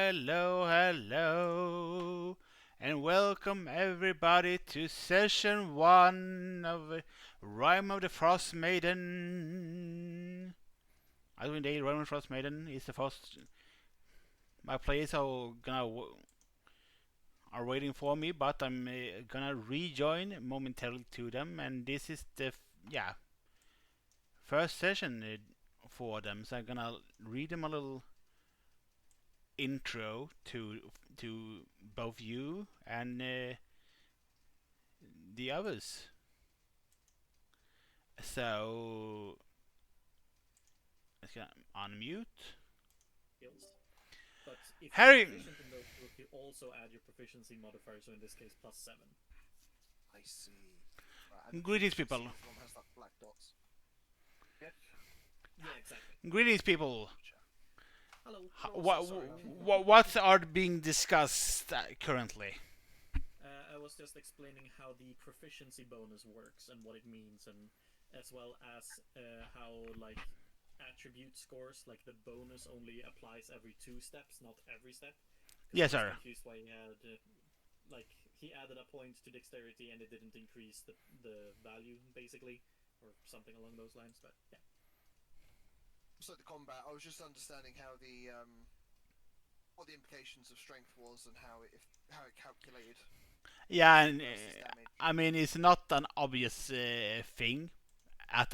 hello, and welcome everybody to session 1 of Rime of the Frostmaiden. Icewind Day, Rime of the Frostmaiden is the first. My players are waiting for me, but I'm gonna rejoin momentarily to them, and this is the first session for them. So I'm gonna read them a little intro to both you and the others. So let's get unmute. Skills. But if you're Harry, proficient in those skills, you also add your proficiency modifier, so in this case, +7. I see. Right, and greetings, proficiency people. is the one that has like black dots. Yep. Yeah, exactly. Greetings, people. Gotcha. Hello. What are being discussed currently? I was just explaining how the proficiency bonus works and what it means, and as well as how like attribute scores, like the bonus only applies every 2 steps, not every step. Yes, I was sir. confused why he had like he added a point to dexterity and it didn't increase the value basically, or something along those lines. But yeah. So the combat, I was just understanding how the what the implications of strength was and how it calculated Yeah, and versus damage. I mean it's not an obvious thing as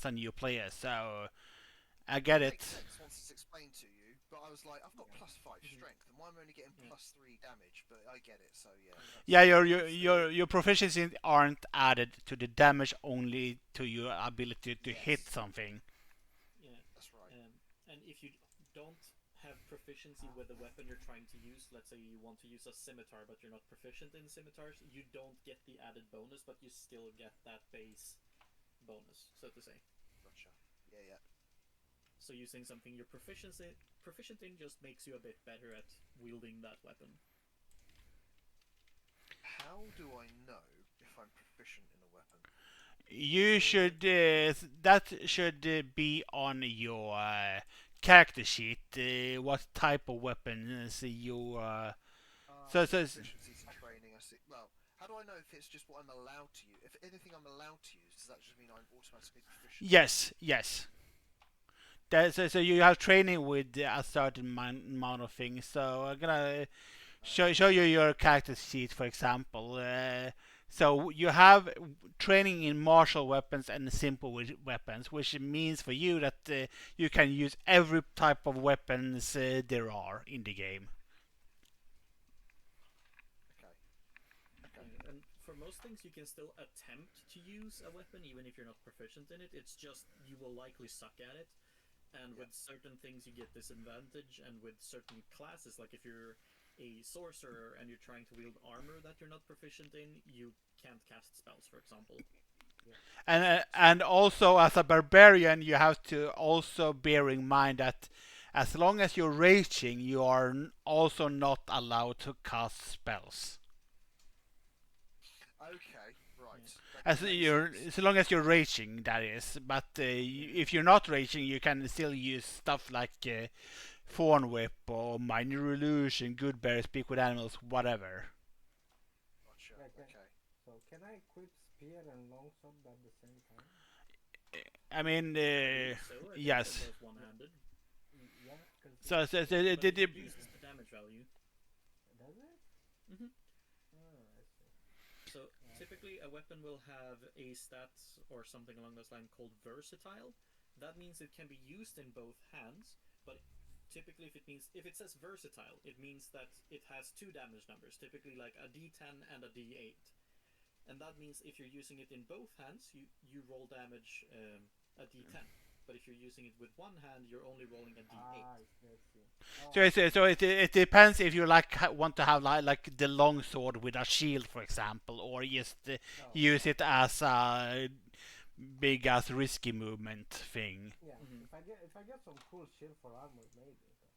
a new player, so I get It it. makes sense once it's explained to you, but I was like, I've got +5 strength, and why am I only getting +3 damage? But I get it, so yeah. Yeah, your proficiency aren't added to the damage, only to your ability to hit Yes, something. Yeah, that's right. and if you don't have proficiency with the weapon you're trying to use, let's say you want to use a scimitar but you're not proficient in scimitars, you don't get the added bonus, but you still get that base bonus, so to say. Gotcha. Yeah, yeah. So using something you're proficient in just makes you a bit better at wielding that weapon. How do I know if I'm proficient in a weapon? You should that should be on your character sheet. What type of weapons you Proficiency to training. I see. Well, how do I know if it's just what I'm allowed to use? If anything I'm allowed to use, does that just mean I'm automatically proficient? yes. So you have training with a certain amount of things. So I'm gonna show you your character sheet, for example. So you have training in martial weapons and simple weapons, which means for you that you can use every type of weapons there are in the game. Okay. Okay. And for most things, you can still attempt to use a weapon even if you're not proficient in it. It's just you will likely suck at it. And with certain things, you get disadvantage, and with certain classes, like if you're a sorcerer and you're trying to wield armor that you're not proficient in, you can't cast spells, for example. And also as a barbarian, you have to also bear in mind that as long as you're raging, you are also not allowed to cast spells. Okay. Right. As long as you're raging, that is. But if you're not raging, you can still use stuff like Thorn Whip or Minor Illusion, Good Bear, Speak with Animals, whatever. Gotcha. Okay. So can I equip spear and longsword at the same time? I mean, So I think yes. they're both one-handed. Yeah, because So But it reduces the damage value. does it? Mm-hmm. Oh, I see. So typically, a weapon will have a stat or something along those lines called versatile. That means it can be used in both hands, but typically if it says versatile, it means that it has 2 damage numbers, typically like a d10 and a d8. And that means if you're using it in both hands, you roll damage a d10. But if you're using it with one hand, you're only rolling a d8. I see. Oh, So it depends if you want to have like the long sword with a shield, for example, or just oh, use it as a big as risky movement thing. yeah. Mm-hmm. If I get some cool shield for armor, maybe.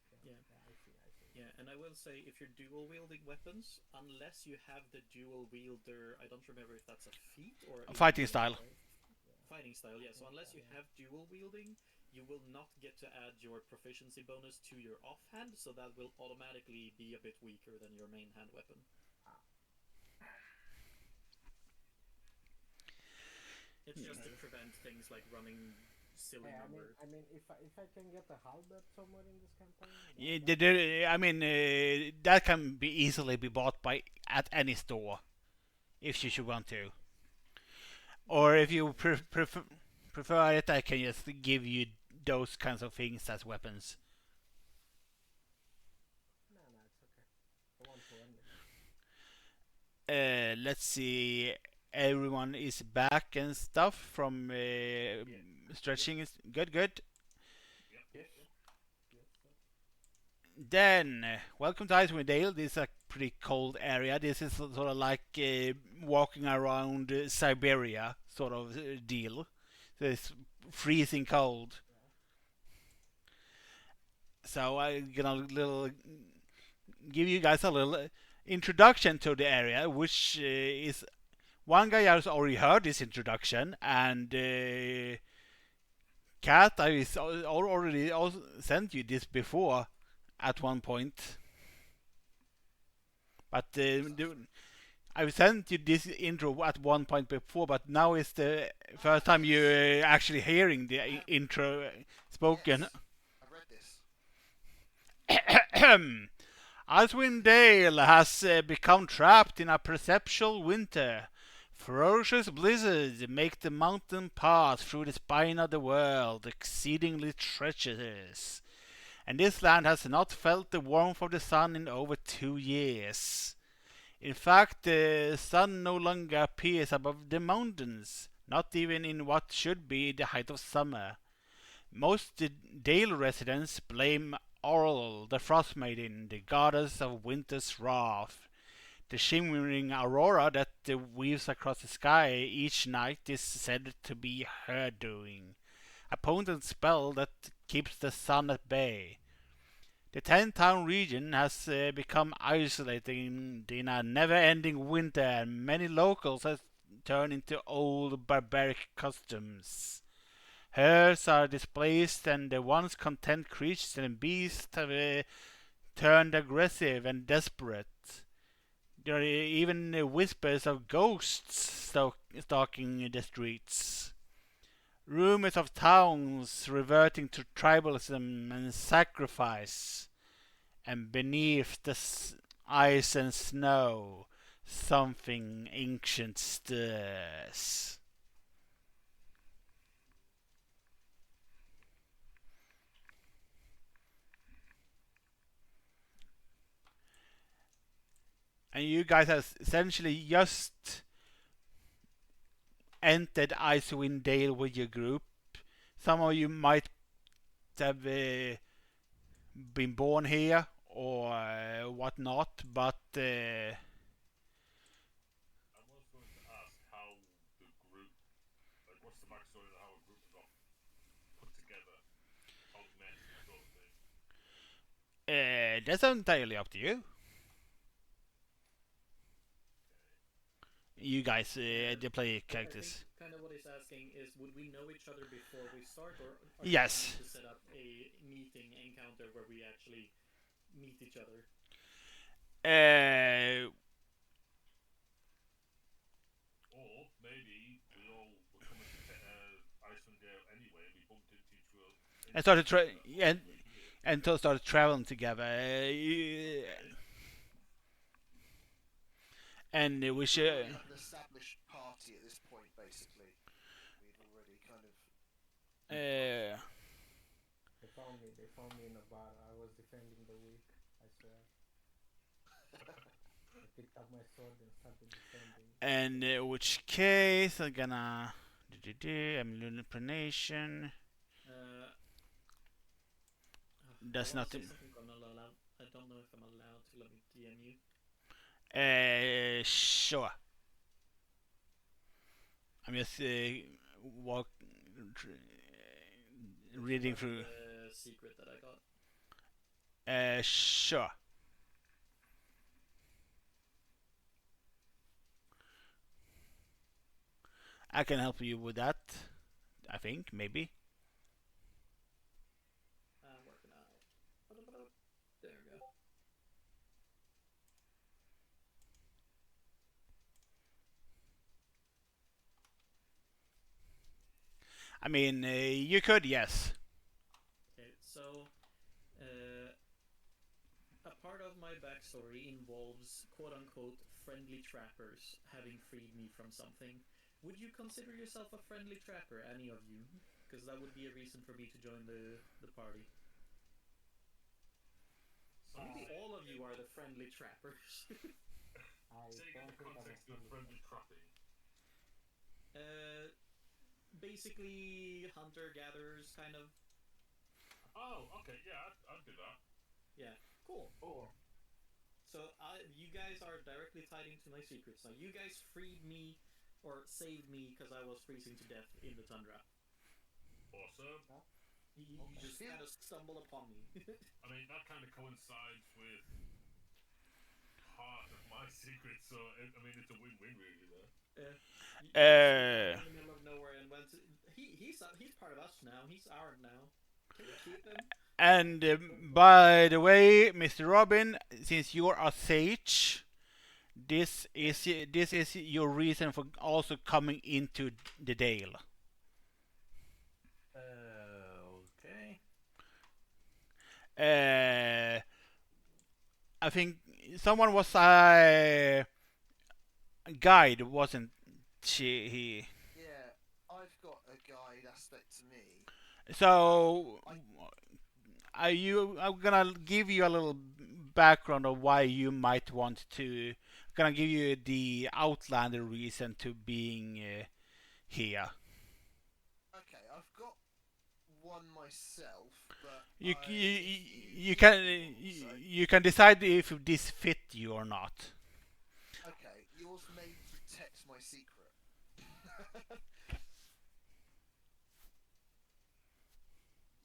But Yeah. I see. Yeah, and I will say if you're dual wielding weapons, unless you have the dual wielder, I don't remember if that's a feat or a Fighting style. fighting style. Yeah, so unless you have dual wielding, you will not get to add your proficiency bonus to your offhand, so that will automatically be a bit weaker than your main hand weapon. It's just to prevent things like running silly numbers. If I can get a halberd somewhere in this campaign, Yeah, I mean, that can be easily be bought by at any store, if you should want to. Or if you prefer it, I can just give you those kinds of things as weapons. no, it's okay. I want to learn it. Let's see. Everyone is back and stuff from stretching. Is good, good. Yep. Yes. Yes, sir. Then, welcome to Icewind Dale. This is a pretty cold area. This is sort of like walking around Siberia sort of deal. So it's freezing cold. So I'm gonna give you guys a little introduction to the area, which is one guy has already heard this introduction, and Kat, I already sent you this before at one point. But I've sent you this intro at one point before, but now is the first time you're actually hearing the intro spoken. Yes, I've read this. Icewind Dale has become trapped in a perceptual winter. Ferocious blizzards make the mountain path through the spine of the world exceedingly treacherous, and this land has not felt the warmth of the sun in over 2 years. In fact, the sun no longer appears above the mountains, not even in what should be the height of summer. Most Dale residents blame Orl, the Frostmaiden, the goddess of winter's wrath. The shimmering aurora that weaves across the sky each night is said to be her doing, a potent spell that keeps the sun at bay. The 10-town region has become isolated in a never-ending winter, and many locals have turned into old barbaric customs. Herds are displaced, and the once content creatures and beasts have turned aggressive and desperate. There are even whispers of ghosts stalking the streets. Rumors of towns reverting to tribalism and sacrifice. And beneath the ice and snow, something ancient stirs. And you guys have essentially just entered Icewind Dale with your group. Some of you might have been born here or whatnot, but I was going to ask how the group, like, what's the backstory of how a group got put together, how it met, sort of thing. that's entirely up to you. You guys, the play characters. I think kind of what he's asking is, would we know each other before we start, or are Yes. you planning to set up a meeting encounter where we actually meet each other? Or maybe we all were coming to Icewind Dale anyway, we bumped into each other. And started started traveling together. And we should. We have an established party at this point, basically. We've already kind of. Uh, They found me in a bar. I was defending the weak, I swear. I picked up my sword and started defending. and which case I'm gonna I'm lunar pronation. That's I wanna not. say something, but I'm not allowed. I don't know if I'm allowed to let me DM you. Sure. I'm just reading through. The secret that I got. Sure. I can help you with that. I think maybe. There we go. I mean, you could, yes. Okay, so uh, a part of my backstory involves quote unquote friendly trappers having freed me from something. Would you consider yourself a friendly trapper, any of you? Because that would be a reason for me to join the party. So Maybe say, all of you in are the, the friendly trappers. I saying in don't the think I'm a context of friendly friendly trap. trapping. uh, Basically, hunter gatherers, kind of. Oh, okay, yeah, I'd do that. Yeah, cool. Oh, So you guys are directly tied into my secrets. Now, you guys freed me or saved me because I was freezing to death in the tundra. Awesome. yeah. You Okay. just kind of stumble upon me. I mean, that kind of coincides with part of my secret, so I mean, it's a win-win really there. You just Uh, in the middle of nowhere and went. He's part of us now. He's ours now. Can we keep him? and by the way, Mr. Robin, since you're a sage, this is your reason for also coming into the Dale. Okay. Uh, I think someone was a guide, wasn't she? He. Yeah, I've got a guide aspect to me. So, I I'm gonna give you a little background of why you might want to. Gonna give you the outlander reason to being here. okay, I've got one myself, but You I you, if you you can also you can decide if this fit you or not. okay, yours may protect my secret.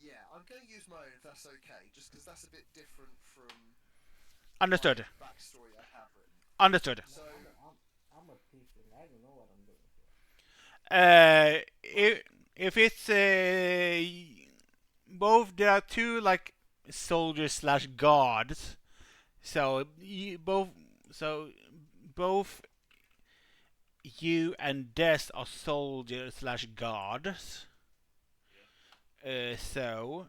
Yeah, I'm going to use my own if that's okay, just because that's a bit different from my Understood. backstory I have written. Understood. So, No, I'm a tiefling. I don't know what I'm doing here. If it's both, there are two like soldiers slash guards. So you both so both you and Des are soldiers slash guards. So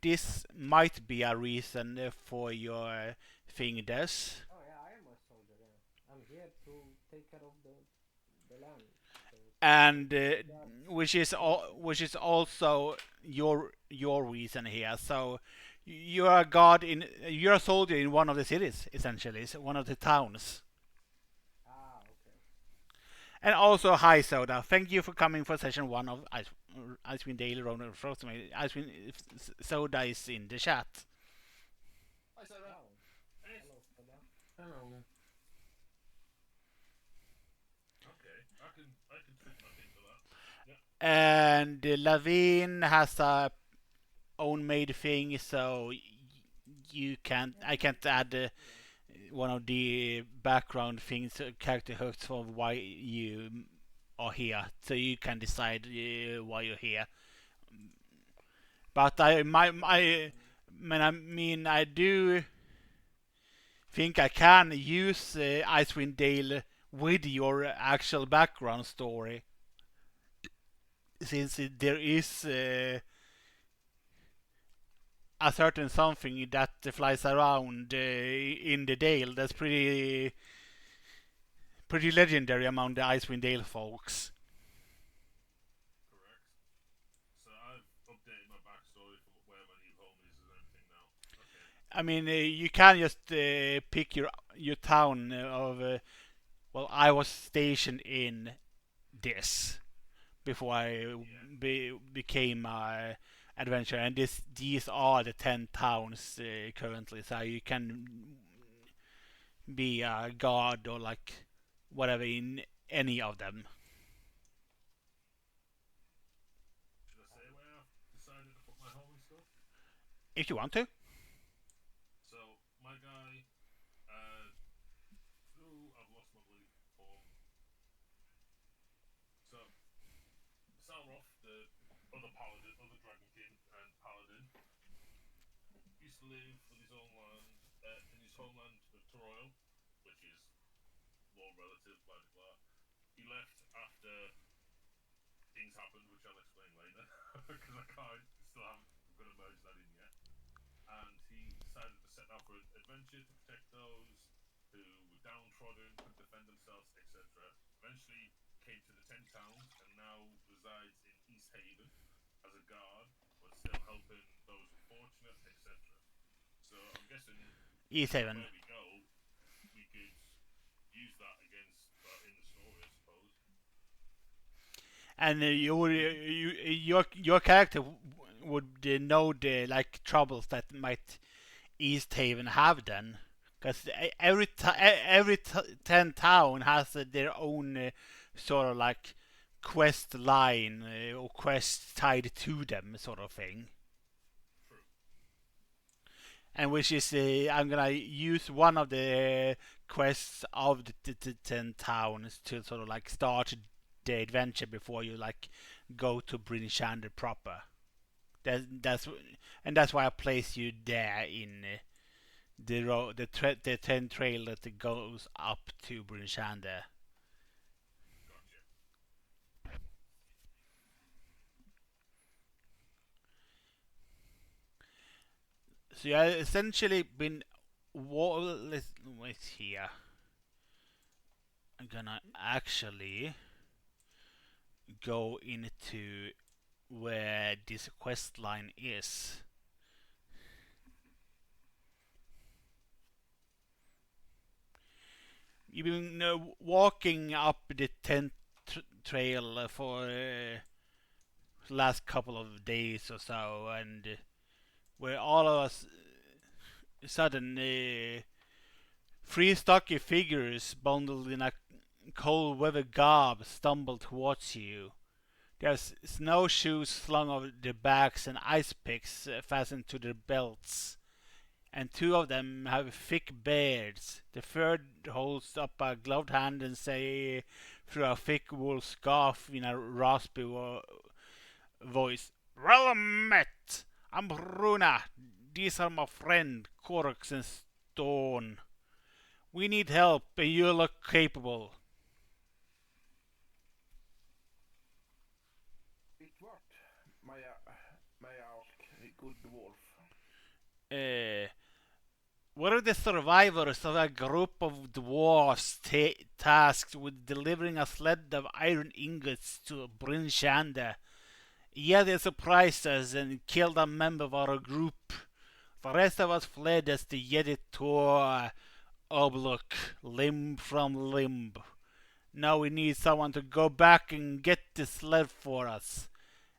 this might be a reason for your thing, Des. Oh yeah, I am a soldier. Yeah. I'm here to take care of the land. So And that's which is also your reason here. So you're a guard in you're a soldier in one of the cities, essentially, so one of the towns. okay. And also, hi Soda, thank you for coming for session one of Icewind Daily Road of Frostmaiden. Icewind Soda is in the chat. hi Soda. Wow. Hey, Hello, Soda. Hello. I can tweak my thing for that. And Lavine has a own made thing, so you can't. I can't add one of the background things, character hooks for why you are here, so you can decide why you're here. But I mean, I do think I can use Icewind Dale with your actual background story, since there is a certain something that flies around in the Dale that's pretty legendary among the Icewind Dale folks. Correct. So I've updated my backstory from where my new home is and everything now. Okay. I mean, you can just pick your town of. Well, I was stationed in this before I became adventurer, and these are the 10 towns currently. So you can be a god or like whatever in any of them. Should I say where I've decided to put my home and stuff? If you want to. So my guy, I've lost my bloody form. So Salroth, the other paladin, other dragon king and paladin, he's to live with his own land in his homeland of Toroil, which is law relative, blah blah blah. He left after things happened, which I'll explain later, because I can't still haven't going to merge that in yet. And he decided to set out for an adventure to protect those who were downtrodden, couldn't defend themselves, etc. Eventually came to the Ten Towns and now resides in East Haven as a guard, but still helping those unfortunate, etc. So I'm guessing E7. where we go, we could use that against in the story, I suppose. And your character would know the like troubles that might East Haven have then, because every 10 town has their own sort of like quest line or quest tied to them, sort of thing. True. And which is I'm gonna use one of the quests of the 10 towns to sort of like start the adventure before you like go to Bryn Shander proper. That's why I place you there in the 10 trail that goes up to Bryn Shander. Gotcha. So you have essentially been let's wait here. I'm gonna actually go into where this quest line is. You've been walking up the 10th trail for the last couple of days or so, and where all of us sudden three stocky figures bundled in a cold weather garb stumble towards you. There's snowshoes slung over their backs and ice picks fastened to their belts. And two of them have thick beards. The third holds up a gloved hand and say through a thick wool scarf in a raspy voice, "Well met! I'm Runa. These are my friend, Corks and Stone. We need help and you look capable." It what? May I ask, a good dwarf? We're the survivors of a group of dwarves tasked with delivering a sled of iron ingots to Bryn Shander. Yet they surprised us and killed a member of our group. The rest of us fled as the Yeti tore Obluk limb from limb. Now we need someone to go back and get the sled for us.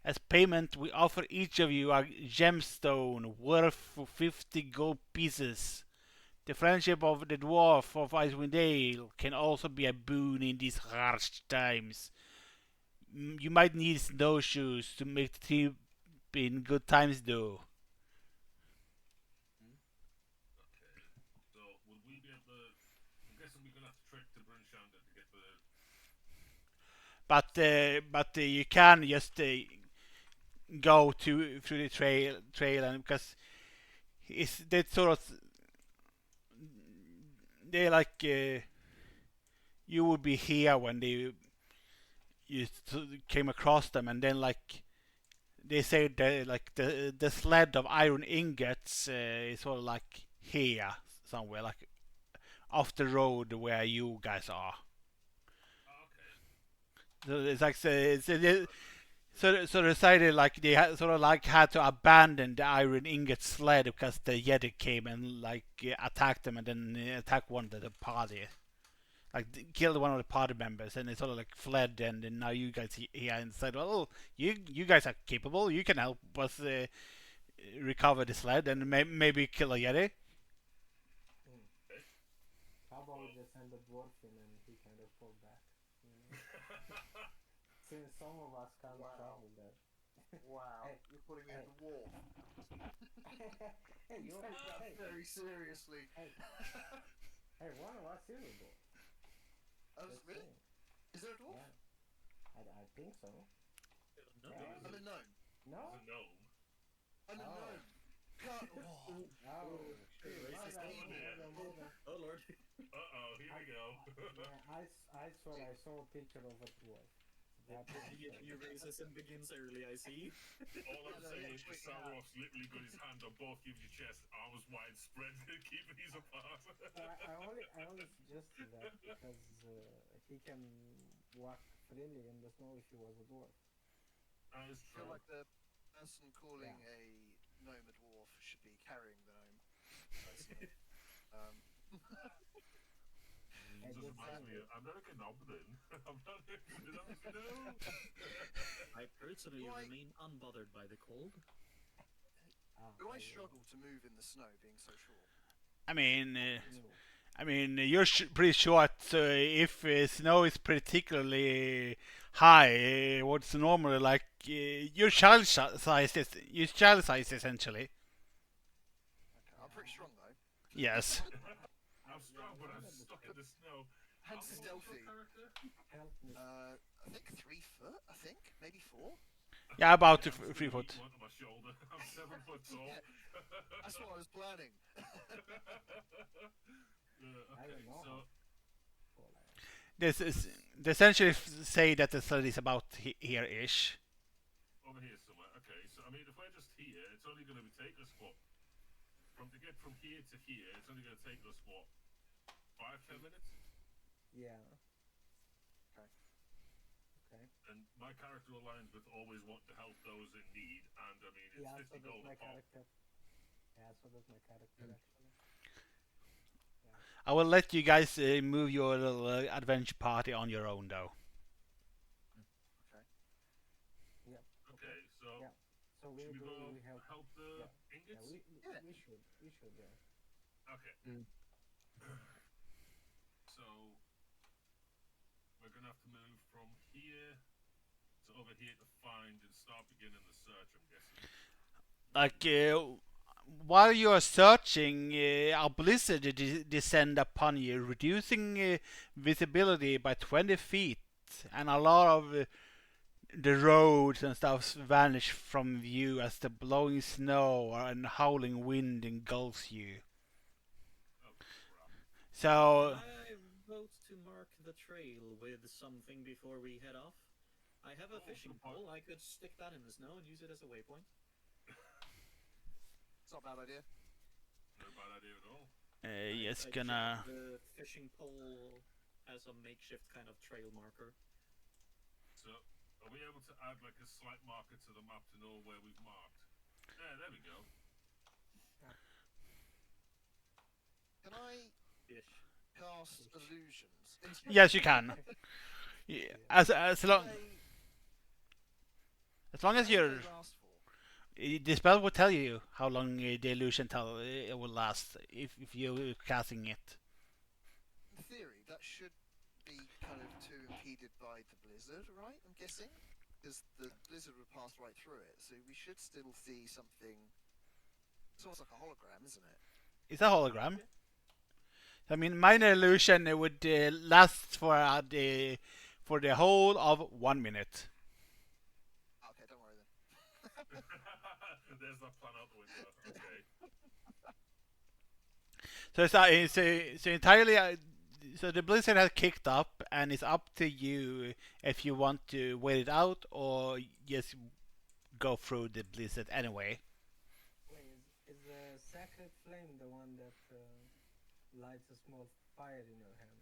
As payment, we offer each of you a gemstone worth 50 gold pieces. The friendship of the dwarf of Icewind can also be a boon in these harsh times. You might need snowshoes to make the trip in good times, though. Okay. So would we be able to? I'm guessing we're gonna have to trek to Bryn Shander to get the. But you can just go through the trail, and because it's that sort of they like you would be here when you came across them, and then like they say that like the sled of iron ingots is sort of like here somewhere, like off the road where you guys are. Okay. So it's like so they decided like they sort of like had to abandon the iron ingot sled because the Yeti came and like attacked them, and then attacked one of the party, like killed one of the party members, and they sort of like fled, and then now you guys here and said, well, you guys are capable, you can help us recover the sled and maybe kill a Yeti. How about we just send the dwarf in and he kind of pull back? You know? Since some of us can't travel there. Wow, Hey, you're putting me hey. at the wall. Hey, You you take that hey, very seriously. hey, one of us is a dwarf. Oh, Just really? saying. Is there a dwarf? Yeah, I think so. No, Yeah. I'm a gnome. No? There's a gnome. I'm a Oh. gnome. Cut. Oh, shit. Racist Mother. Oh lord. Uh-oh, here we go. Yeah, I swear I saw a picture of a dwarf. That was The racism begins early, I see. All I'm Yeah, no, saying next is week, Sarof's literally got his hand on both of your chest, arms wide spread, keeping these apart. I only suggested that because he can walk freely in the snow if he was a dwarf. That is I feel true. like the person calling Yeah. a gnome a dwarf should be carrying the gnome. Personally, um, And Just just reminds me saying of American Goblin. I'm not. Is that what you know? I personally Why- remain unbothered by the cold. do I struggle to move in the snow being so short? I mean, No. you're pretty short, so if snow is particularly high, what's normally like your child size is your child size essentially. Okay, I'm pretty strong though. Yes. I'm strong, but I'm stuck in the snow. And How tall is your stealthy. character? Help me. I think 3 foot. I think maybe 4. Yeah, about I'm just 3 gonna foot. eat one on my shoulder. I'm 7 foot tall. That's what I was planning. I don't know. So How tall I am. This is they essentially say that the sled is about here-ish. over here somewhere. Okay, so I mean, if we're just here, it's only going to take us what from to get from here to here. It's only going to take us what 5-10 minutes. Yeah. Okay. Okay. And my character aligns with always wanting to help those in need. And I mean, it's Yeah, so 50 does gold my a pop. character. Yeah, so does my character actually. I will let you guys move your little adventure party on your own, though. Okay. Yep. Okay, so Yeah. So we should we do. go We help. help the Yeah. ingots? Yeah. We should. We should. Yeah. Okay. So we're gonna have to move from here to over here to find and start beginning the search. I'm guessing. Like while you are searching, a blizzard descend upon you, reducing visibility by 20 feet, and a lot of the roads and stuff vanish from view as the blowing snow and howling wind engulfs you. Oh crap! So I vote to mark the trail with something before we head off. I have a Oh, fishing good point. pole. I could stick that in the snow and use it as a waypoint. It's not a bad idea. No bad idea at all. yes, I gonna. checked the fishing pole as a makeshift kind of trail marker. So are we able to add like a slight marker to the map to know where we've marked? Yeah, there we go. Can I Fish. cast illusions? Yes, you can. Yeah, as long They- as long as how long do you're. they last for? The spell will tell you how long the illusion it will last if you're casting it. In theory, that should be kind of too impeded by the blizzard, right? I'm guessing, because the blizzard would pass right through it, so we should still see something. It's almost like a hologram, isn't it? It's a hologram. I mean, minor illusion it would last for the whole of 1 minute. Okay, don't worry then. There's that plan out the window. Okay. So it's entirely. So the blizzard has kicked up, and it's up to you if you want to wait it out or just go through the blizzard anyway. Wait, is the sacred flame the one that lights a small fire in your hand?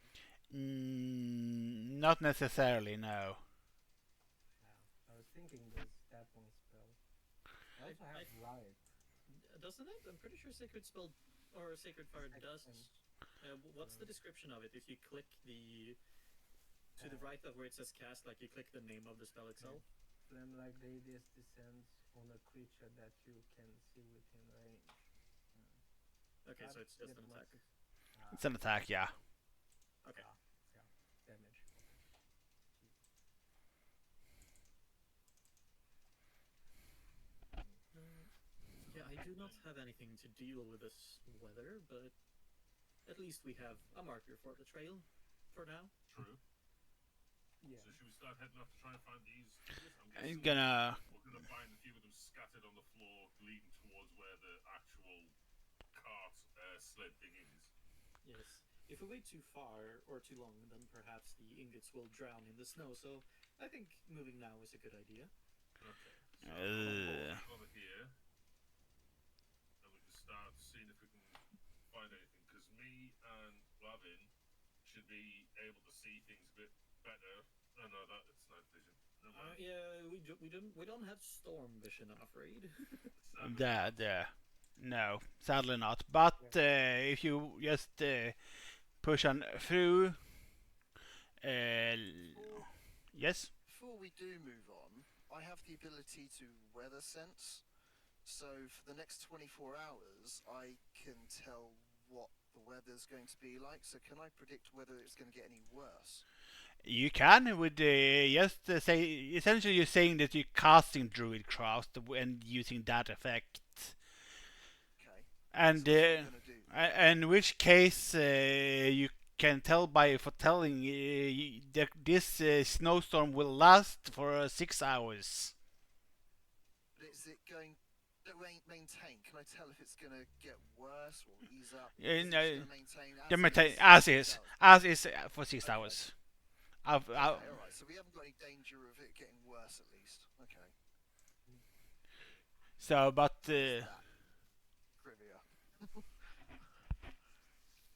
Not necessarily, no. Yeah. I was thinking there's that one spell. I also have light. Doesn't it? I'm pretty sure Sacred Spell or Sacred Fire does. What's the description of it? If you click the to the right of where it says cast, like you click the name of the spell itself. Flame like radius descends on a creature that you can see within range. Okay, so it's just an attack. It's an attack, yeah. Okay. Yeah. Damage. Yeah, I do not have anything to deal with this weather, but at least we have a marker for the trail for now. True. Yeah. So should we start heading off to try and find these? I'm gonna. We're gonna find a few of them scattered on the floor, leading towards where the actual where sled thing is. Yes. If we wait too far or too long, then perhaps the ingots will drown in the snow. So I think moving now is a good idea. Okay. So I'm over here, and we can start seeing if we can find anything. Because me and Lavin should be able to see things a bit better. No, no, that it's night vision. Never mind. Yeah, we don't have storm vision, I'm afraid. Sadly There, not. there. No, sadly not. But if you just push on through, Before, yes, before we do move on, I have the ability to weather sense. So for the next 24 hours, I can tell what the weather's going to be like. So can I predict whether it's going to get any worse? you can with just say essentially you're saying that you're casting Druidcraft and using that effect, Okay. and So that's what I'm going to do. in which case you can tell by foretelling that this snowstorm will last for 6 hours. But is it going to maintain? Can I tell if it's going to get worse or ease up? Uh, Is it no, just going to maintain Yeah, as maintain is? as for is, 6 hours? as is for 6 hours. Okay, all right. So we haven't got any danger of it getting worse, at least. Okay. So, but There's that. Trivia.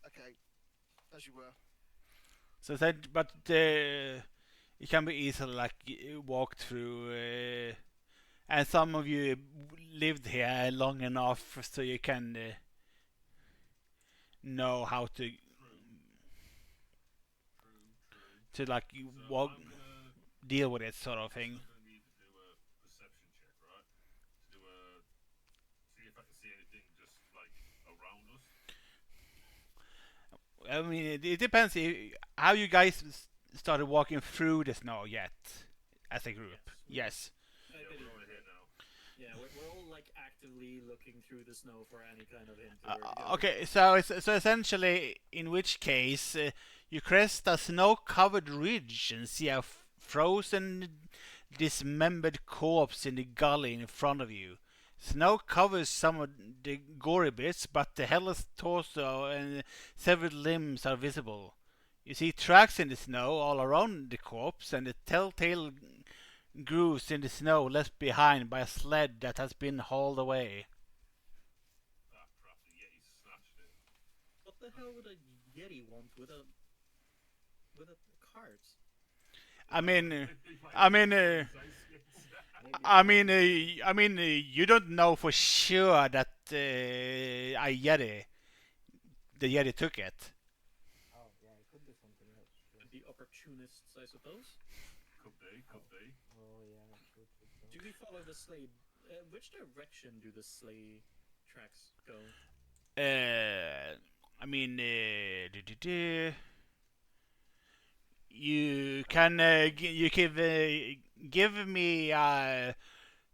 Okay, as you were. so that, but it can be easily like walk through, and some of you lived here long enough so you can know how to True. like So walk, I'm gonna. deal with it, sort of I'm thing. gonna need to do a perception check, right? To do a see if I can see anything just like around us. I mean, it depends how you guys started walking through the snow yet as a group. Yes. I Yeah, believe we're over here now. Yeah, we're all like actively looking through the snow for any kind of hint of where to go. Okay, so so essentially, in which case you crest a snow-covered ridge and see a frozen, dismembered corpse in the gully in front of you. Snow covers some of the gory bits, but the headless torso and severed limbs are visible. You see tracks in the snow all around the corpse and the telltale grooves in the snow left behind by a sled that has been hauled away. Ah, crap! The Yeti snatched it. What the hell would a Yeti want with a cart? I mean, you don't know for sure that the Yeti took it. Oh, yeah, it could be something else. True. Could be opportunists, I suppose. Could be, could be. Oh, yeah, true, true, true. Do we follow the sleigh? Which direction do the sleigh tracks go? I mean, you can give me a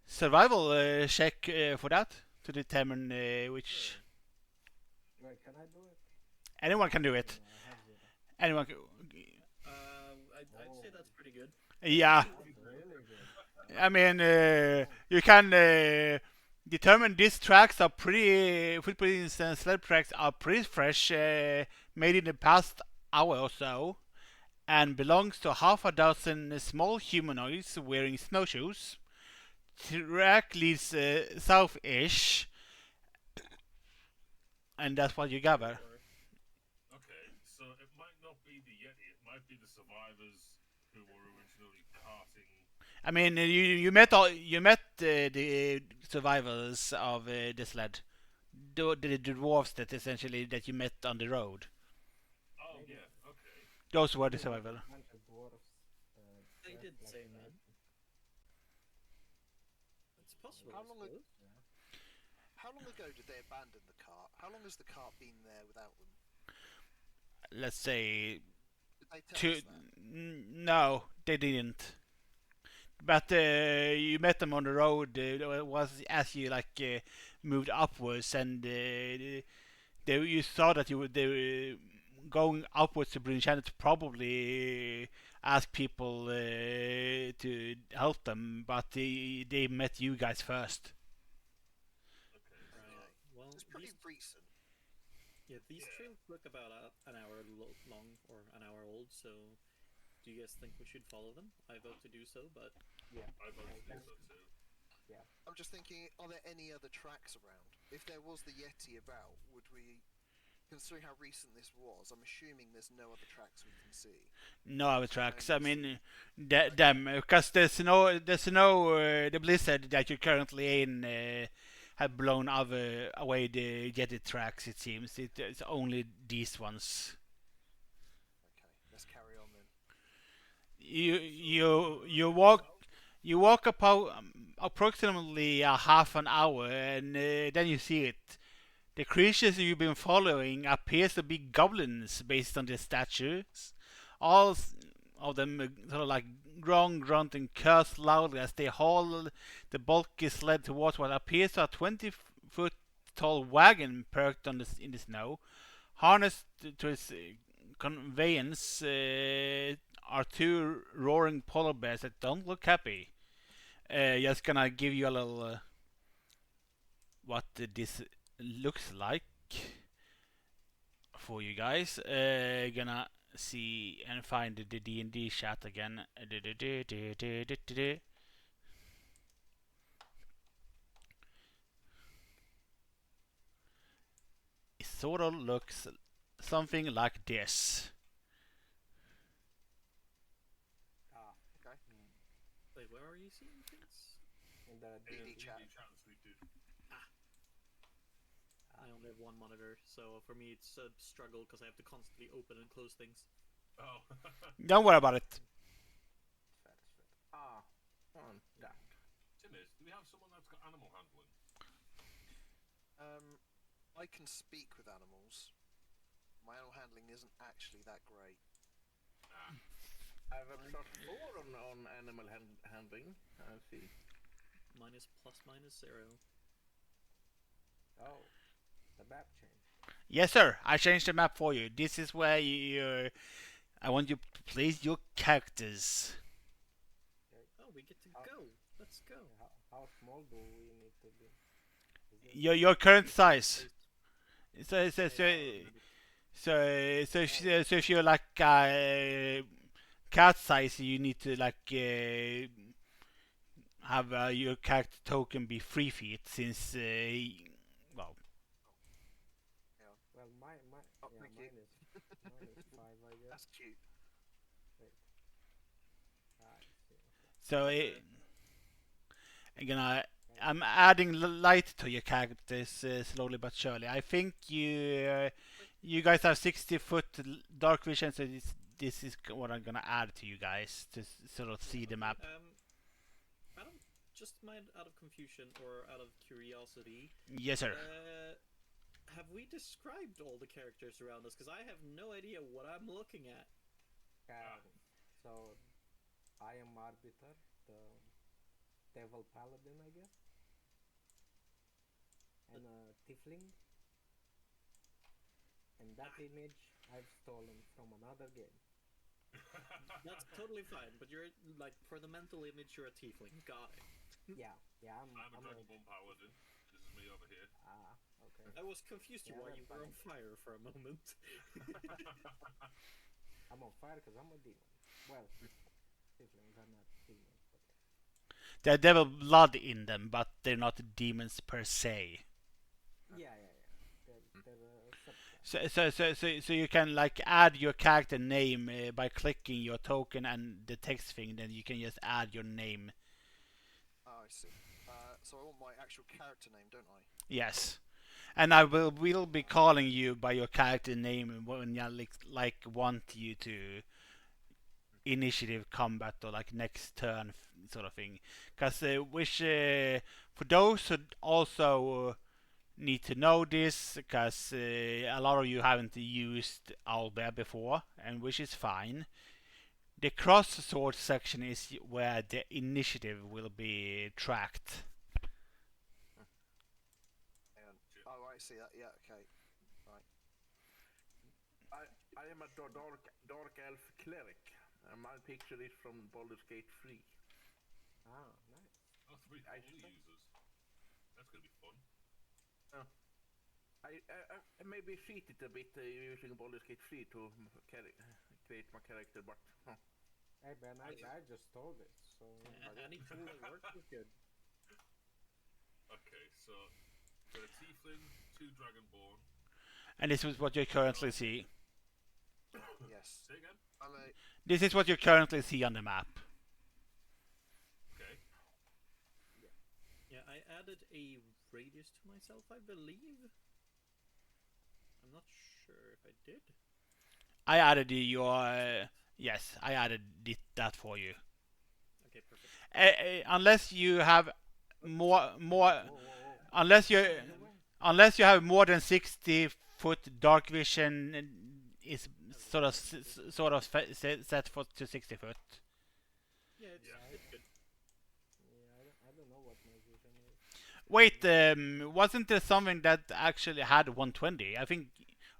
survival check for that to determine which. Sure. Wait, can I do it? Anyone can do No, it. I have zero. Anyone. I'd say that's pretty good. Yeah. That's really good. I mean, you can determine these tracks are footprints and sled tracks are pretty fresh, made in the past hour or so, and belongs to half a dozen small humanoids wearing snowshoes. Track leads south-ish, and that's what you gather. Okay, so it might not be the Yeti. It might be the survivors who were originally carting. I mean, you met the survivors of the sled, the dwarves that essentially that you met on the road. Oh Maybe. yeah, okay. Those were the Maybe survivors. a bunch of dwarves, They dressed did like say that. that. It's possible. How I long suppose. How long ago did they abandon the cart? How long has the cart been there without them? Let's say Did they tell two. us that? No, they didn't. But you met them on the road. It was as you like moved upwards, and you saw that they were going upwards to Bryn Shannon to probably ask people to help them, but they met you guys first. Okay, so Right. Well, It's pretty these, recent. Yeah, these Yeah. trails look about an hour long or an hour old. So, do you guys think we should follow them? I vote to do so, but Yeah. I vote to do Thank so too. Yeah. I'm just thinking, are there any other tracks around? If there was the Yeti about, would we, considering how recent this was, I'm assuming there's no other tracks we can see. No other So we can tracks. I only see. mean, them because the blizzard that you're currently in have blown away the jetted tracks. It seems it's only these ones. Okay, let's carry on then. You walk about approximately a half an hour, and then you see it. The creatures you've been following appears to be goblins based on the statues. All of them sort of like groan, grunt, and curse loudly as they haul the bulky sled towards what appears to a 20-foot tall wagon perched in the snow. Harnessed to its conveyance are two roaring polar bears that don't look happy. Just gonna give you a little what this looks like for you guys. Gonna see and find the D&D chat again. It sort of looks something like this. Ah. Okay. wait, where are you seeing things? In the DD DD chat. chat suite. I only have one monitor, so for me it's a struggle because I have to constantly open and close things. Oh. Don't worry about it. Fair. Ah, on that. Timmins, do we have someone that's got animal handling? I can speak with animals. My animal handling isn't actually that great. Ah. I have a +4 on animal handling. I see. Mine is ±0. Oh, the map changed. Yes, sir. I changed the map for you. This is where I want you to place your characters. Oh, we get to How- go. Let's go. How small do we need to be? Is it Your current size. Place- So Yeah, so if you're like cat size, you need to like have your character token be 3 feet since well Yeah. well, Oh, yeah, thank you. mine is 5, I guess. That's cute. Wait. I see. Okay. so Okay. I'm adding light to your characters slowly but surely. I think you guys have 60-foot dark vision, so this is what I'm gonna add to you guys to sort of see the okay, map. Adam, just mind out of confusion or out of curiosity, Yes, sir. have we described all the characters around us? Because I have no idea what I'm looking at. So, I am Arbiter, the devil paladin, I guess. And a tiefling. And that image I've stolen from another game. That's totally fine, but you're like for the mental image, you're a tiefling. Got it. Yeah, I'm a Dragonborn paladin. This is me over here. Ah, okay. I was confused Yeah, why that's you were on fine. fire for a moment. I'm on fire because I'm a demon. Well, tieflings are not demons, but They have devil blood in them, but they're not demons per se. yeah. They're a So you can like add your character name by clicking your token and the text thing. Then you can just add your name. Oh, I see. So I want my actual character name, don't I? Yes, and I will be calling you by your character name when I like want you to initiative combat or like next turn sort of thing. Because which for those who also need to know this, because a lot of you haven't used Owlbear before, and which is fine. The cross sword section is where the initiative will be tracked. And oh, I see that. Yeah, okay. I am a dark elf cleric. My picture is from Baldur's Gate 3. Ah, nice. Oh, three I holy see. users. That's gonna be fun. I maybe cheated a bit using Baldur's Gate 3 to create my character, but Hey Ben, I just stole it, so Any tool that works is good. Okay, so got a tiefling, two dragonborn. And this is what you currently see. Yes. Say again. I'm a This is what you currently see on the map. Okay. Yeah, I added a radius to myself, I believe. I'm not sure if I did. I added your. Yes, I added that for you. Okay, perfect. Unless you have more. whoa. Unless you. By the way, Unless you have more than 60-foot dark vision, is sort of set for to 60 foot. Yeah, it's good. yeah, I don't know what my vision is. Wait, wasn't there something that actually had 120? I think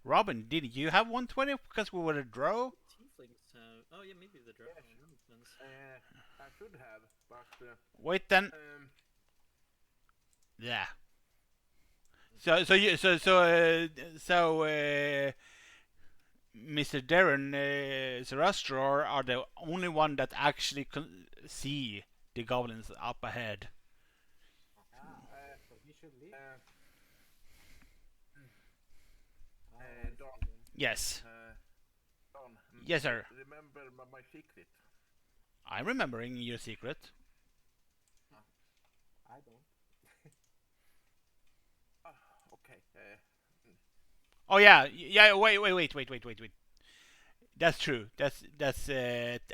Robin, did you have 120 because we were a draw? Tieflings have. Oh, yeah, maybe the dragon. Yes. That makes sense. I should have, but Wait then. um, Yeah. So Mr. Darren Zerastro are the only one that actually see the goblins up ahead. So he should leave. Don, Yes. Don, Yes, sir. remember my secret? I'm remembering your secret. I don't. Okay. Oh yeah, yeah. Wait. That's true. That's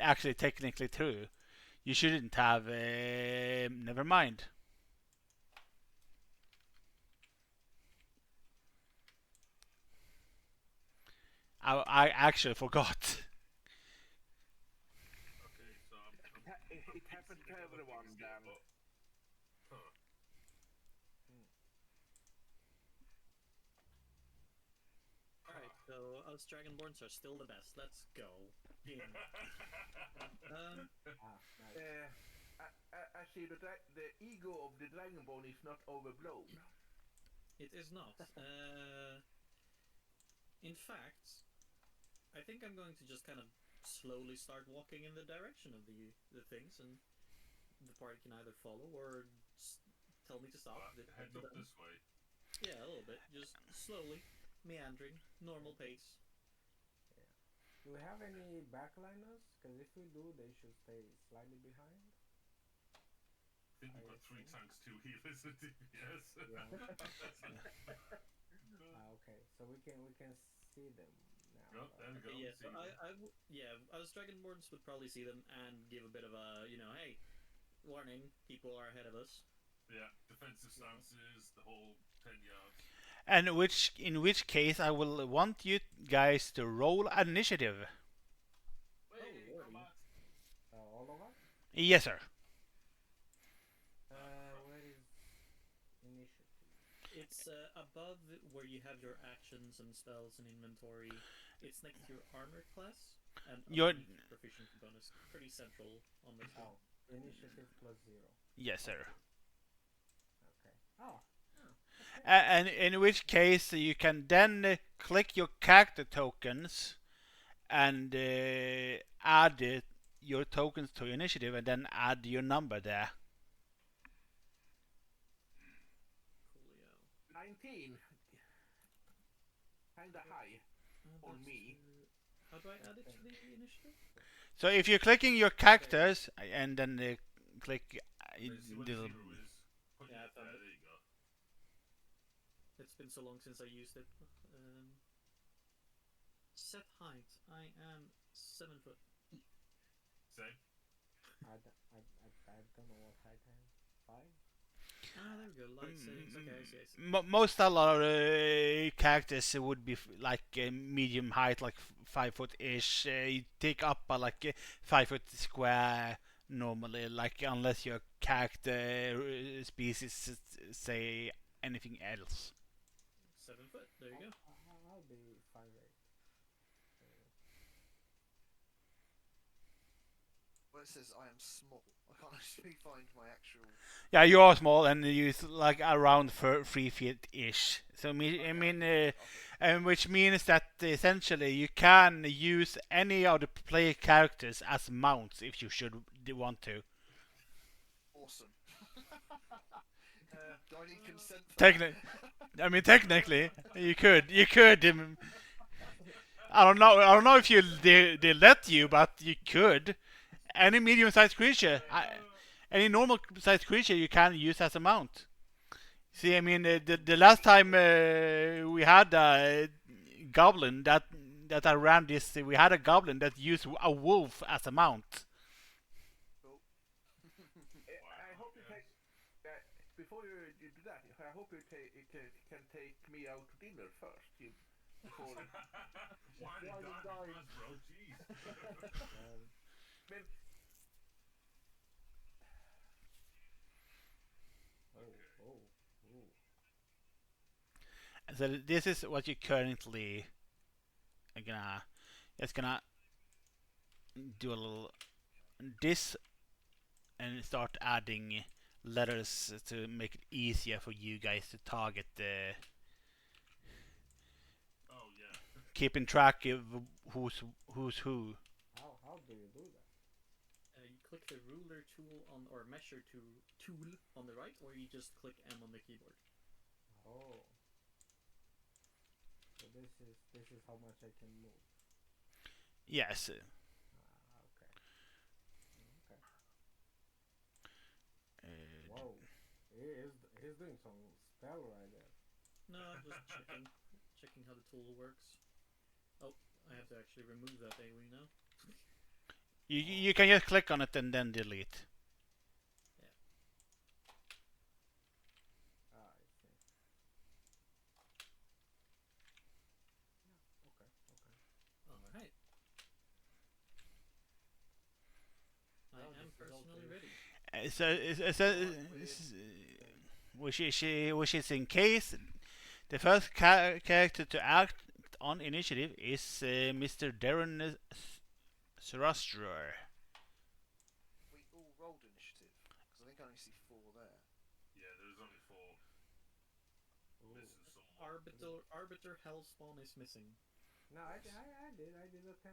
actually technically true. You shouldn't have. Never mind. I actually forgot. Okay, so It happens to everyone, Dan. Huh. Alright, so us Dragonborns are still the best. Let's go. In. Nice. I see that the ego of the Dragonborn is not overblown. It is not. In fact, I think I'm going to just kind of slowly start walking in the direction of the things, and the party can either follow or tell me to stop. Head up this way. Yeah, a little bit. Just slowly, meandering, normal pace. Do we have any backliners? Because if we do, they should stay slightly behind. I think we've got 3 tanks, 2 healers, and DPS. Yeah. Okay, so we can see them now. Oh, there we go. Yeah, See so them. us Dragonborns would probably see them and give a bit of a, hey, warning, people are ahead of us. Yeah, defensive stances, the whole 10 yards. And in which case, I will want you guys to roll initiative. Hey, Lordy. combat. All of us? Yes, sir. Where is initiative? It's above where you have your actions and spells and inventory. It's next to your armor class and Your proficiency bonus. Pretty central on this one. Oh, initiative plus 0. yes, sir. Okay. Oh. And in which case, you can then click your character tokens and add your tokens to your initiative, and then add your number there. Coolio. 19. Kinda high. On me. How do I add it to the initiative? So if you're clicking your characters and then click See what the little, zero is. Put Yeah, it I found there, it. there you go. It's been so long since I used it. Set height. I am 7 foot. Same. I don't know what height I am. 5? Ah, there we go. Light saves. Okay, I see. most a lot of characters would be like medium height, like 5 foot ish. You take up like a 5 foot square normally, like unless your character species say anything else. 7 foot. There you go. I'll be 5'8". Well, it says I am small. I can't actually find my actual. Yeah, you are small and you're like around 3 feet ish. So I mean, and which means that essentially you can use any of the player characters as mounts if you should want to. Awesome. Do I need consent for Techni- that? I mean, technically, you could. You could. I don't know. I don't know if they let you, but you could. Any medium-sized creature, any normal-sized creature, you can use as a mount. See, I mean, the last time we had a goblin that I ran this, we had a goblin that used a wolf as a mount. Cool. I hope you take before you do that. I hope you can take me out to dinner first. Before Why did Why that did first, bro? Jeez. I mean, Oh. So this is what you currently are gonna. It's gonna do a little this and start adding letters to make it easier for you guys to target the Oh yeah. keeping track of who's who. How do you do that? You click the ruler tool on or measure tool on the right, or you just click M on the keyboard. Oh. So this is how much I can move. Yes. Okay. Whoa. He's doing some spell right there. No, I'm just checking how the tool works. Oh, I have to actually remove that AoE now. You can just click on it and then delete. I see. Yeah. Okay. Alright. I Now am this is personally okay. ready. Which is in case the first character to act on initiative is Mr. Darren Sarastro. We all rolled initiative because I think I only see 4 there. Yeah, there's only 4 Ooh. missing somewhere. Arbiter Hellspawn is missing. No, I did a 10.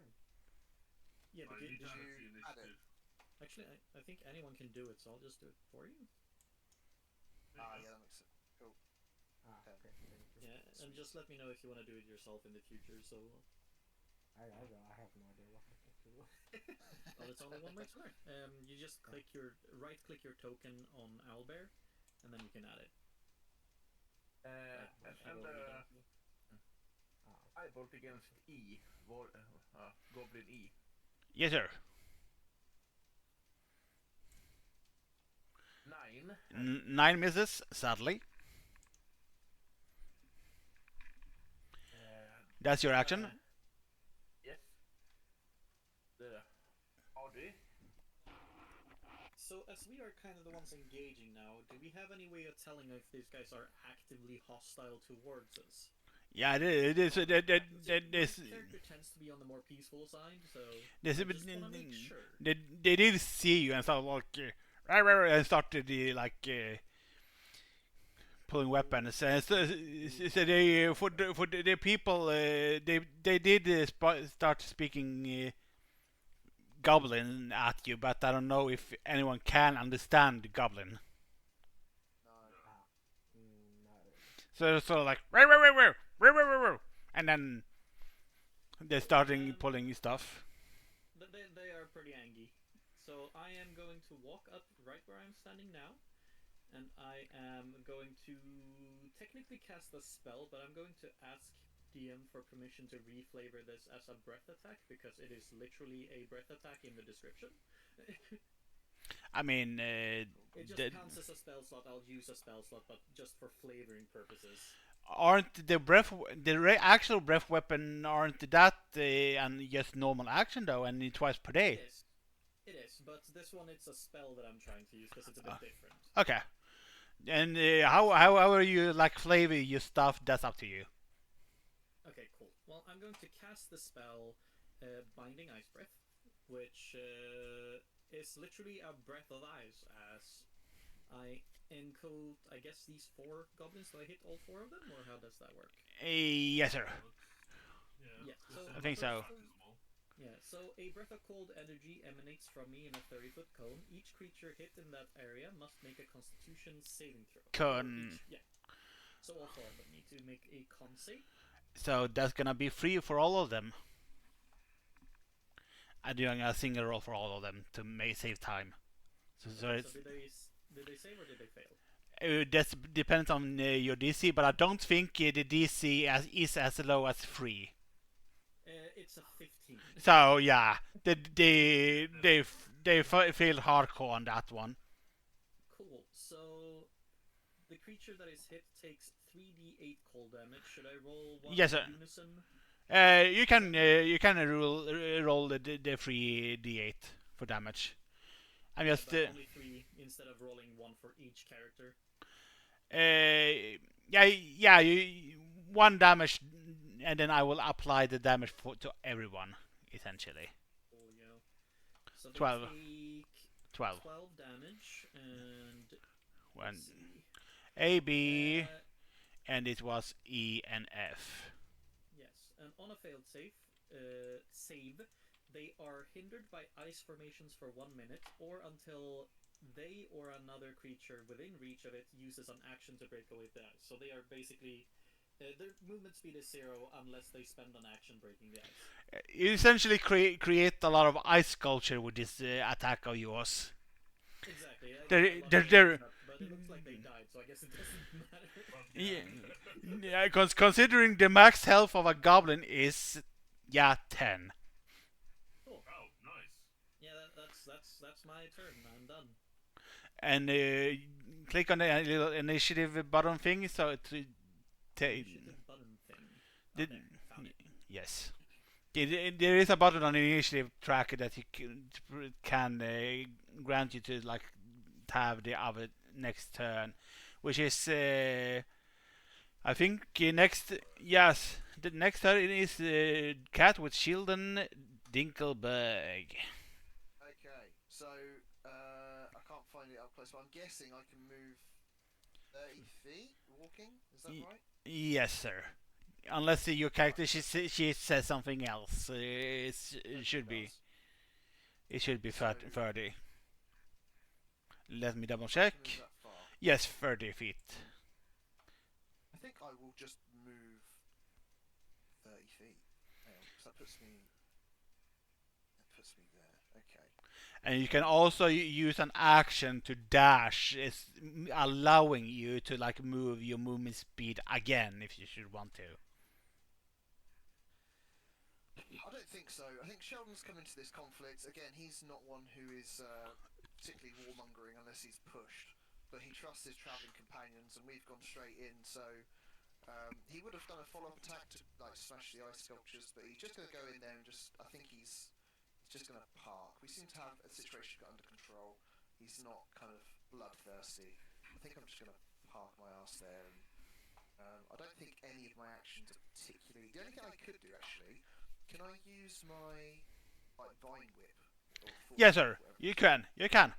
Yeah, but You did done you, it for your add it? initiative. actually, I think anyone can do it, so I'll just do it for you. Yeah, that makes sense. Cool. Okay, thank you. Yeah, and just let me know if you want to do it yourself in the future. So, I have no idea what I can do. well, it's only one way to learn. You just right click your token on Owlbear, and then you can add it. Like, and Ah, I vote against E, Goblin E. Yes, sir. 9. 9 misses, sadly. That's your action. Yes. The Audi. So, as we are kind of the ones engaging now, do we have any way of telling if these guys are actively hostile towards us? Yeah, it is. My character tends to be on the more peaceful side, so I just want to make sure. They did see you and started like and started pulling weapons. So they for the people they did start speaking Goblin at you, but I don't know if anyone can understand Goblin. No. not really. So it's sort of like and then they're starting pulling stuff. They are pretty angry. So I am going to walk up right where I'm standing now, and I am going to technically cast a spell, but I'm going to ask DM for permission to reflavor this as a breath attack because it is literally a breath attack in the description. I mean, It just counts as a spell slot. I'll use a spell slot, but just for flavoring purposes. aren't the actual breath weapon aren't that and just normal action though, and twice per day? It is, but this one it's a spell that I'm trying to use because it's a bit different. Okay. And how are you like flavor your stuff? That's up to you. Okay, cool. Well, I'm going to cast the spell Binding Ice Breath, which is literally a breath of ice as I encode, I guess, these 4 goblins. Do I hit all 4 of them, or how does that work? Yes, sir. Yeah. Yeah, Just so I think so. small. Yeah, so a breath of cold energy emanates from me in a 30-foot cone. Each creature hit in that area must make a Constitution saving throw. Con. Yeah. So all 4 of them need to make a con save. So that's gonna be free for all of them. I'm doing a single roll for all of them to save time. So Okay, it's, so did they save or did they fail? that depends on your DC, but I don't think the DC is as low as 3. It's a 15. So yeah, they failed hardcore on that one. Cool. So the creature that is hit takes 3d8 cold damage. Should I roll one Yes, sir. unison? You can roll the 3d8 for damage. I'm Yeah, just but only 3 instead of rolling 1 for each character. yeah, 1 damage, and then I will apply the damage to everyone essentially. Coolio. So they 12. take 12. 12 damage and One let's see. A, B, Uh, and it was E and F. yes, and on a failed save, they are hindered by ice formations for 1 minute, or until they or another creature within reach of it uses an action to break away the ice. So they are basically their movement speed is 0 unless they spend an action breaking the ice. You essentially create a lot of ice sculpture with this attack of yours. Exactly. They're But it looks like they died, so I guess it doesn't matter. yeah, considering the max health of a goblin is 10. Cool. Oh, nice. Yeah, that's my turn. I'm done. And click on the little initiative button thing so to Initiative button thing. the, Okay, found it. yes. There is a button on the initiative tracker that you can grant you to like have the other next turn, which is I think next. Yes, the next turn is cat with shield and Dinkelberg. Okay, so I can't find it up close, but I'm guessing I can move 30 feet walking. Is that Ye- right? Yes, sir. Unless your character she says something else, it should be. It should be So- 30. Let me double I check. can move that far. Yes, 30 feet. I think I will just move 30 feet. Hang on, so that puts me there. Okay. And you can also use an action to dash, is allowing you to like move your movement speed again if you should want to. I don't think so. I think Sheldon's come into this conflict. Again, he's not one who is particularly warmongering unless he's pushed. But he trusts his travelling companions, and we've gone straight in. So he would have done a follow-up attack to like smash the ice sculptures, but he's just going to go in there and just. I think he's just going to park. We seem to have a situation got under control. He's not kind of bloodthirsty. I think I'm just going to park my ass there. And I don't think any of my actions are particularly. The only thing I could do actually. Can I use my like vine whip? Or full Yes, sir. whip, whatever? You can. You can.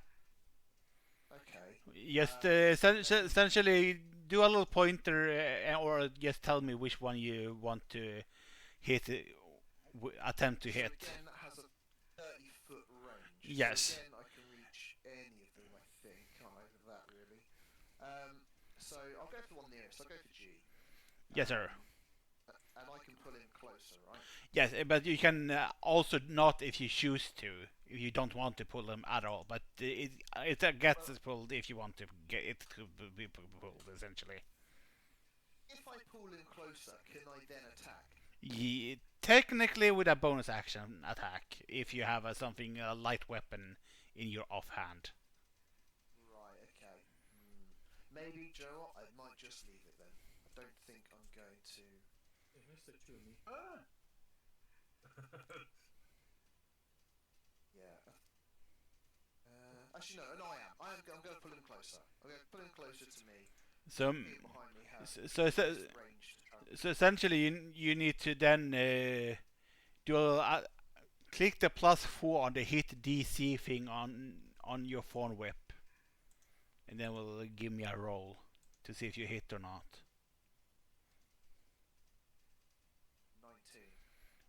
Okay. Just essentially do a little pointer, or just tell me which one you want to hit. Attempt to So hit. again, that has a 30-foot range. Yes. So again, I can reach any of them. I think. Can't I with that really? So I'll go for the one nearest. I'll go for G. Yes, sir. And I can pull in closer, right? Yes, but you can also not if you choose to. If you don't want to pull them at all, but it gets pulled if you want to get it to be pulled. Essentially, If I pull in closer, can I then attack? technically with a bonus action attack if you have something a light weapon in your offhand. Right. Okay. Maybe, do you know what? I might just leave it then. I don't think I'm going to. Where's the 2 of me? Yeah. Actually, no, I am. I'm going to pull him closer. I'm going to pull him closer to me. So, Being behind me has so, so, range to travel. so essentially, you need to then do a click the +4 on the hit DC thing on your phone whip, and then will give me a roll to see if you hit or not. 19.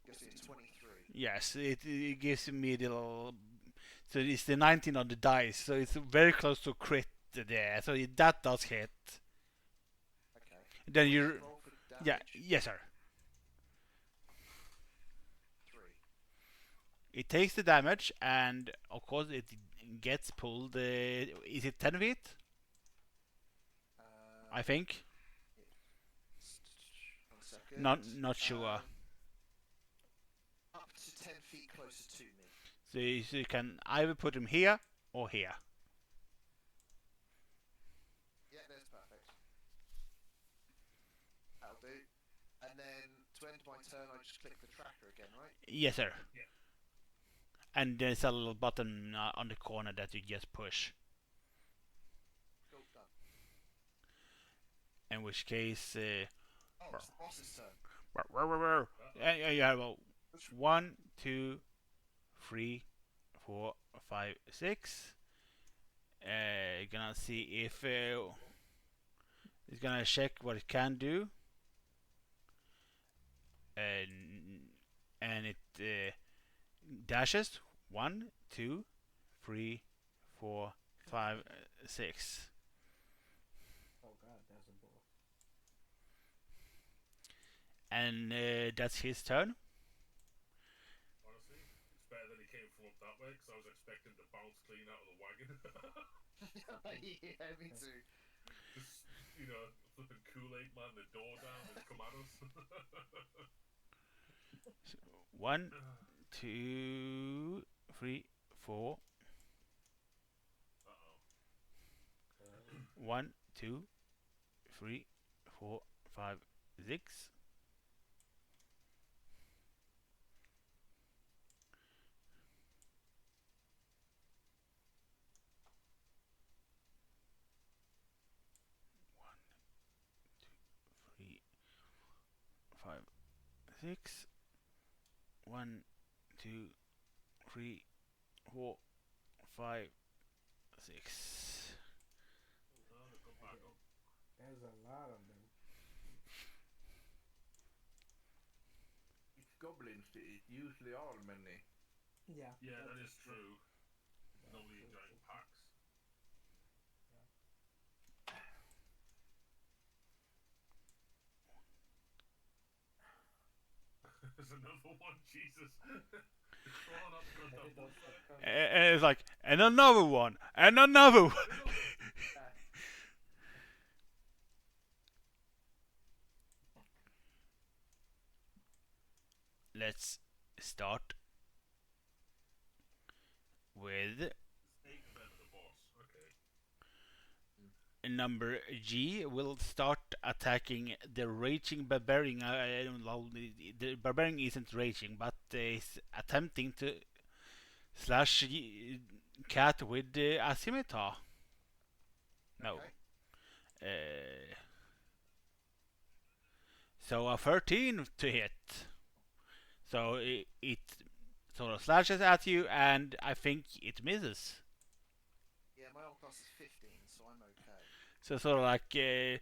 Guessing it's 23. Yes, it gives me the little. So it's the 19 on the dice, so it's very close to crit there. So that does hit. Okay. Then you, Roll for yeah, damage. yes sir. 3. It takes the damage, and of course it gets pulled. Is it 10 feet? I think. 1 second. Not sure. Up to 10 feet closer to me. So you can either put him here or here. Yeah, that's perfect. That'll do. And then to end my turn, I just click the tracker again, right? Yes sir. Yeah. And there's a little button on the corner that you just push. Cool, done. In which case, Oh, it's the boss's turn. you have a 1, 2, 3, 4, 5, 6. Gonna see if it's gonna check what it can do, and it dashes 1, 2, 3, 4, 5, 6. Oh god, there's a boss. And that's his turn. Honestly, it's better that he came from up that way because I was expecting to bounce clean out of the wagon. Yeah, me too. Just, flipping Kool-Aid man the door down and come at us. 1, 2, 3, 4. Uh-oh. 1, 2, 3, 4, 5, 6. Three, 5, 6. 1, 2, 3, 4, 5, 6. Oh, they come back up. There's a lot of them. It's goblins, it usually are many. Yeah. Yeah, that is true. Nobody enjoying packs. There's another one, Jesus. It's crawling up because Maybe that those one that come. And it's like, and another one, and another one. Let's start with Snake and then the boss. Okay. number G. Will start attacking the raging barbarian. The barbarian isn't raging, but is attempting to slash cat with a scimitar. No. Okay. So a 13 to hit. So it sort of slashes at you, and I think it misses. Yeah, my armor class is 15, so I'm okay. So sort of like it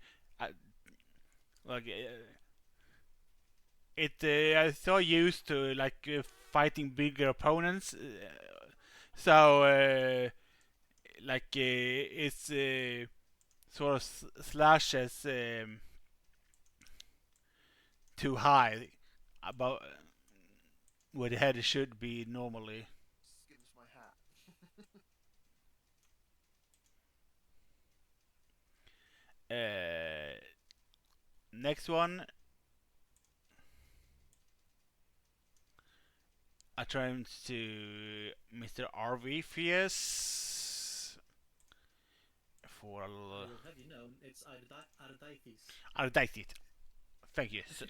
I'm so used to fighting bigger opponents, so it's sort of slashes too high about where the head should be normally. Skims my hat. Next one, I turn to Mr. Arvifius for a I little will have you known it's Ardaitis. Ardaitit. Thank you. So,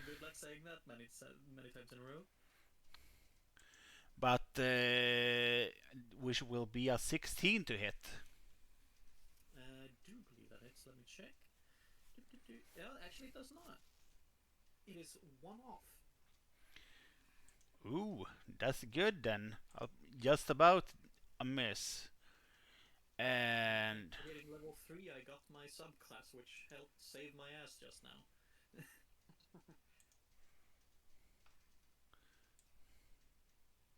Good luck saying that many times in a row. but which will be a 16 to hit. I do believe that hits. Let me check. Yeah, actually it does not. It is one off. Ooh, that's good then. Just about a miss. And Hitting level 3, I got my subclass, which helped save my ass just now.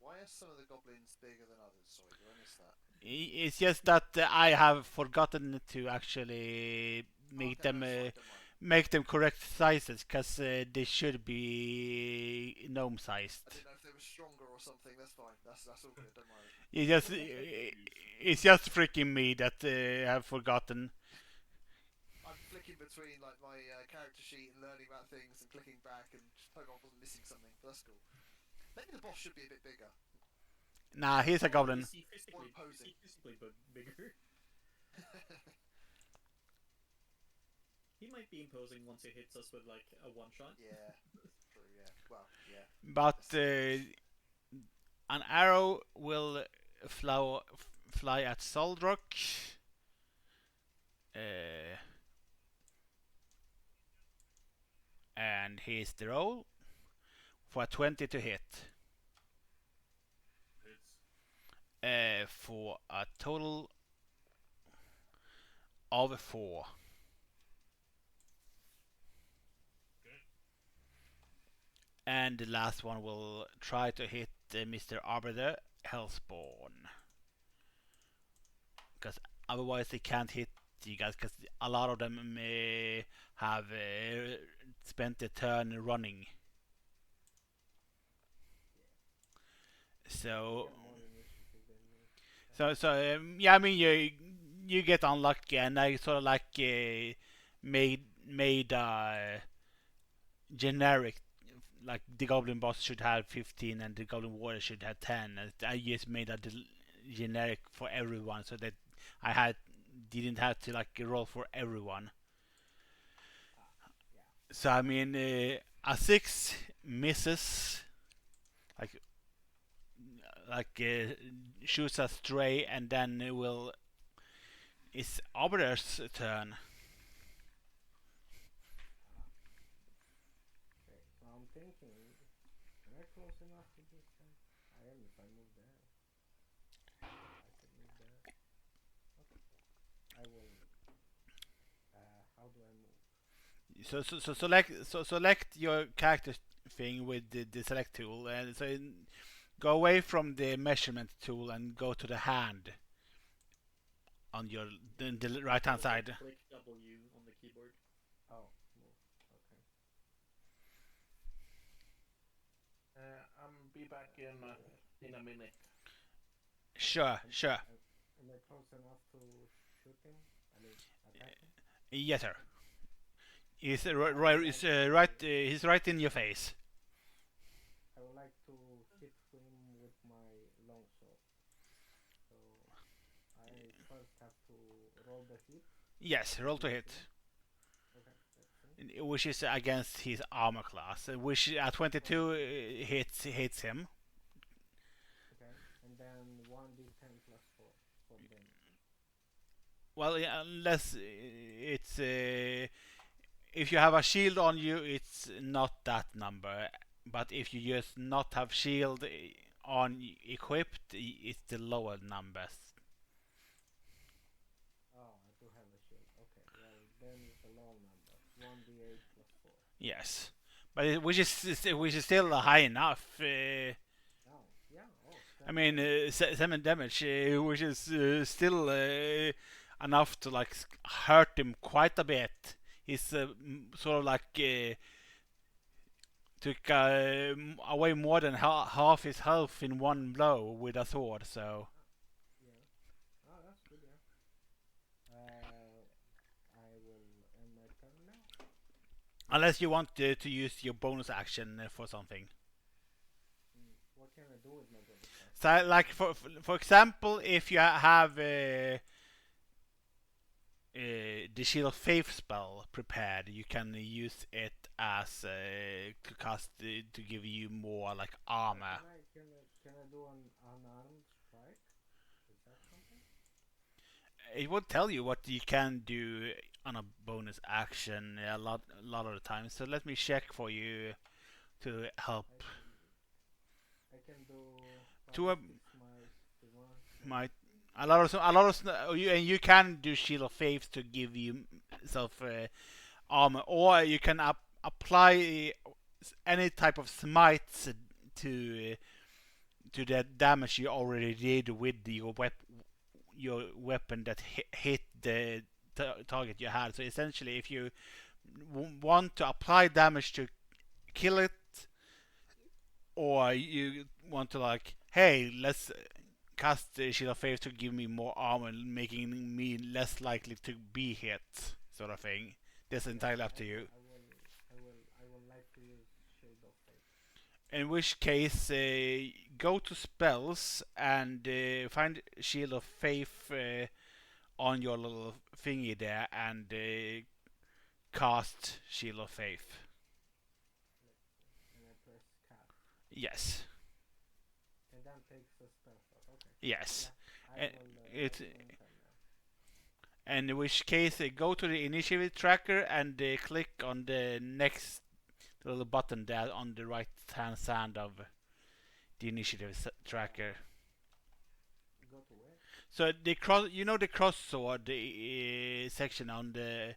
Why are some of the goblins bigger than others? Sorry, did I miss that? it's just that I have forgotten to actually make Okay, them that's fine, don't mind. make them correct sizes, because they should be gnome I sized. didn't know if they were stronger or something. That's fine. That's all good. Don't mind. It's just freaking me that I have forgotten. I'm flicking between like my character sheet and learning about things and clicking back and just hoping I wasn't missing something. But that's cool. Maybe the boss should be a bit bigger. Nah, he's a goblin. Is he physically, bigger? He might be imposing once he hits us with like a one shot. Yeah, true. Yeah. Well, yeah. But an arrow will fly at Soldrock. And here's the roll for a 20 to hit. Hits. For a total of 4. Okay. And the last one will try to hit Mr. Arbiter Hellspawn. Because otherwise they can't hit you guys, because a lot of them may have spent the turn running. So, Get more initiative than me. yeah, I mean you get unlucky, and I sort of like made generic, like the Goblin Boss should have 15 and the Goblin Warrior should have 10. And I just made a generic for everyone, so that I didn't have to like roll for everyone. Yeah. So I mean, a 6 misses, like shoots a stray, and then it's Arbiter's turn. Okay, so I'm thinking, am I close enough to this guy? I am if I move there. I can move there. Okay. I will. How do I move? Select your character thing with the select tool, and so go away from the measurement tool and go to the hand on the right hand side. Click W on the keyboard. Oh, move. Okay. I'm be back in a minute. Sure. Am I close enough to shoot him? I mean, attack him? Yes, sir. He's right in your face. I would like to hit him with my longsword. So I first have to roll the hit. Yes, roll to hit, Okay, let's see. which is against his armor class, which at 22 hits him. Okay, and then 1d10 plus 4 for damage. Well, yeah, unless it's if you have a shield on you, it's not that number. But if you just not have shield on equipped, it's the lower numbers. Oh, I do have a shield. Okay, well then it's a low number. 1d8 plus 4. Yes, but which is still high enough. Oh, yeah. Oh, I mean, 7 damage, which is still enough to like hurt him quite a bit. He's sort of like took away more than half his health in one blow with a sword. So yeah. Oh, that's good, yeah. I will end my turn now. unless you want to use your bonus action for something. What can I do with my bonus action? So, like for example, if you have the Shield of Faith spell prepared, you can use it as to cast to give you more like armor. Can I do an unarmed strike? Is that something? It will tell you what you can do on a bonus action a lot of the time. So let me check for you to help. I can do To a 5 or 6 miles to once. my and you can do Shield of Faith to give you self armor, or you can apply any type of smites to to the damage you already did with your weapon that hit the target you had. So essentially, if you want to apply damage to kill it, or you want to like, hey, let's cast the Shield of Faith to give me more armor, making me less likely to be hit, sort of thing. That's entirely up to you. I will like to use Shield of Faith. In which case, go to spells and find Shield of Faith on your little thingy there and cast Shield of Faith. And I press cast. Yes. And then takes a spell slot. Okay. Yes. Yeah, I And will it anytime now. and in which case go to the initiative tracker and click on the next little button there on the right hand side of the initiative tracker. Go to where? So the cross, the cross sword section on the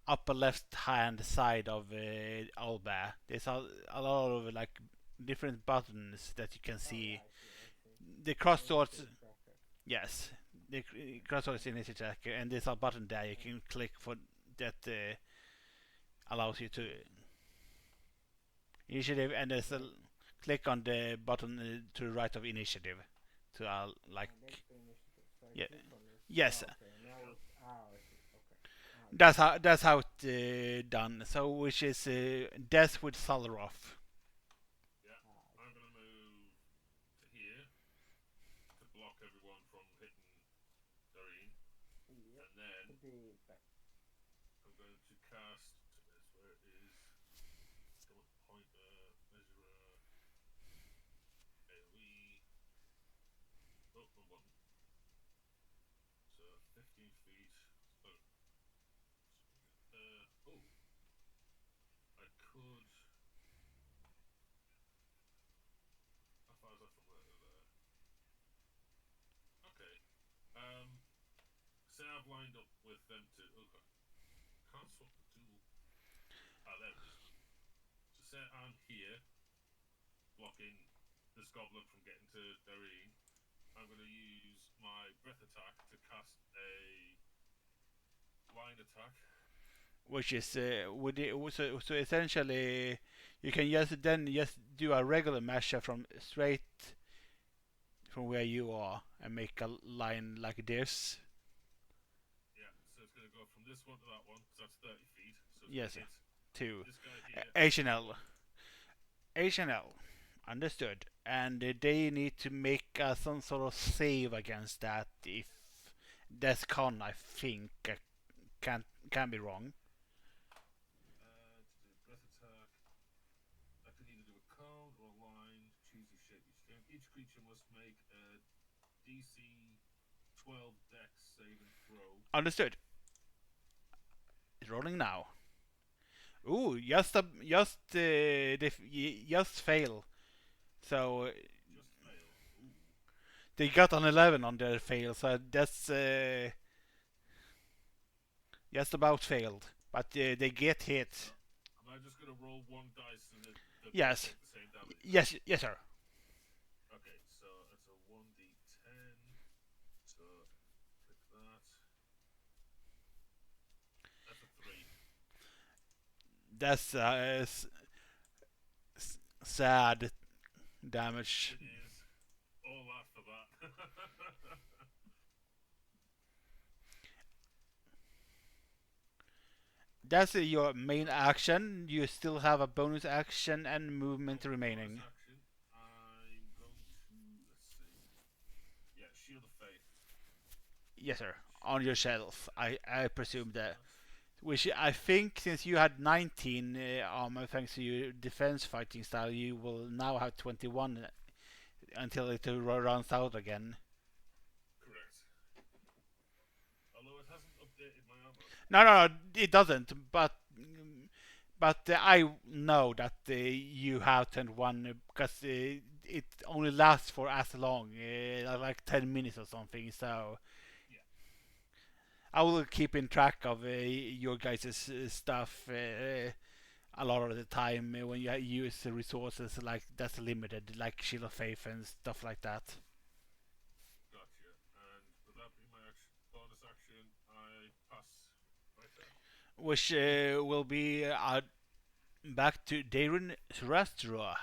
upper left hand side of Alba. There's a lot of like different buttons that you can see. Oh, yeah, I see. The cross swords, Initiative tracker. yes, the cross swords initiative tracker, and there's a button there you can click for that allows you to initiative, and there's a click on the button to the right of initiative to like That's the initiative. So I yeah. click on this. Yes. Oh, okay. Now it's. I see. Okay. That's how it's done. So which is Death with Salaroth. Yeah, I'm gonna move to here to block everyone from hitting Doreen, Yep. and then To be back. I'm going to cast. Where it is. Pointer, measurer, AoE. Oh, wrong button. So 15 feet. Oh. Oh. I could. How far is that from there to there? Okay. Say I've lined up with them to. Oh, can't swap the tool. Ah, there it is. So say I'm here, blocking this goblin from getting to Doreen. I'm going to use my breath attack to cast a line attack. Which is so essentially you can just do a regular measure from straight from where you are and make a line like this. Yeah, so it's going to go from this one to that one, so that's 30 feet. So it's Yes, gonna hit to this guy here. H&L. Understood. And they need to make some sort of save against that. If that's con, I think can be wrong. To do breath attack, I can either do a cone or a line. Choose your shape, your strength. Each creature must make a DC 12 Dex saving throw. Understood. It's rolling now. Ooh, just fail. So Just fail. Ooh. they got an 11 on their fail, so that's just about failed. But they get hit. Am I just going to roll one dice and the Yes. take the same damage? Yes, sir. Okay, so it's a 1d10. So click that. That's a 3. That's sad damage. It is all that for that. That's your main action. You still have a bonus action and movement remaining. Bonus action. I'm going to, let's see. Yeah, Shield of Faith. Yes, sir. On your shelf. I presume that. Which I think, since you had 19 armor thanks to your defense fighting style, you will now have 21 until it runs out again. Correct. Although it hasn't updated my armor. No, it doesn't. But I know that you have 21 because it only lasts for as long, like 10 minutes or something. So Yeah. I will keep in track of your guys' stuff a lot of the time when you use resources like that's limited, like Shield of Faith and stuff like that. Gotcha. And with that being my bonus action, I pass my turn. Which will be back to Darren Thrastra.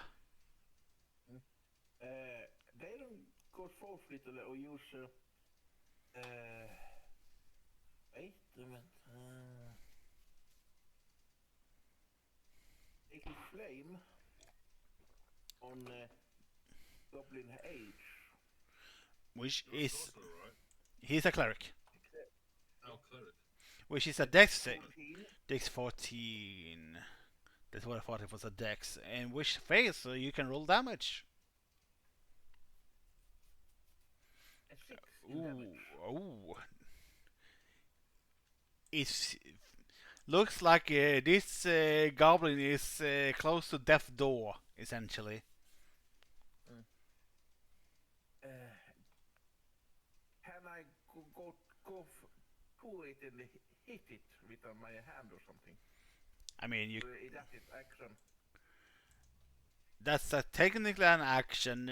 They don't go fourth little or use wait a minute. Take a flame on Goblin Age. Which You're a is sorcerer, right? he's a cleric, Oh, cleric. which is a Dex 14. Dex 14. That's what I thought it was a Dex, and which fails, so you can roll damage. A 6 in damage. Ooh. It looks like this goblin is close to death door, essentially. Can I go to it and hit it with my hand or something? I mean, you That is action. that's technically an action.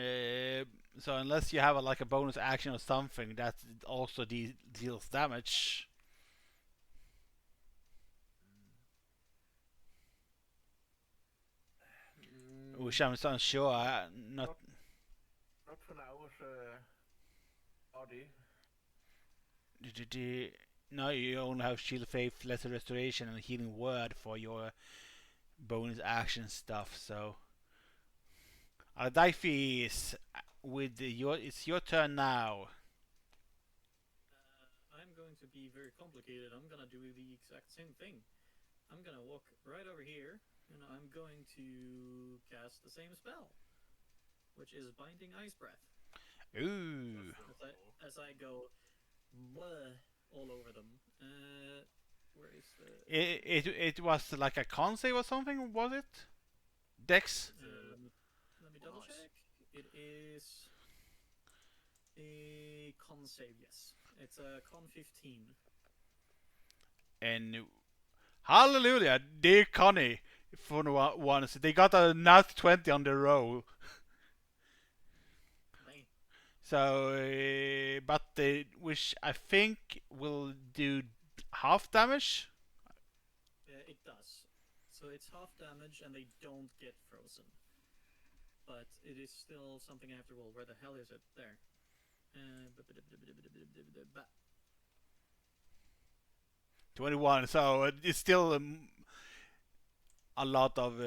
So unless you have like a bonus action or something that also deals damage, which I'm unsure. Not Not for now. Body. no, you only have Shield of Faith, Lesser Restoration, and Healing Word for your bonus action stuff. So, Aldaifi is with your. It's your turn now. I'm going to be very complicated. I'm gonna do the exact same thing. I'm gonna walk right over here, and I'm going to cast the same spell, which is Binding Ice Breath. Ooh. As I go bleh, all over them. Where is the? It was like a con save or something, was it? Dex. Let me double Nice. check. It is a con save. Yes, it's a con 15. And hallelujah, dear Connie, for once they got a nat 20 on the roll. Bang. So, but which I think will do half damage. It does. So it's half damage, and they don't get frozen. But it is still something I have to roll. Where the hell is it? There. Ba- 21, so it's still a lot of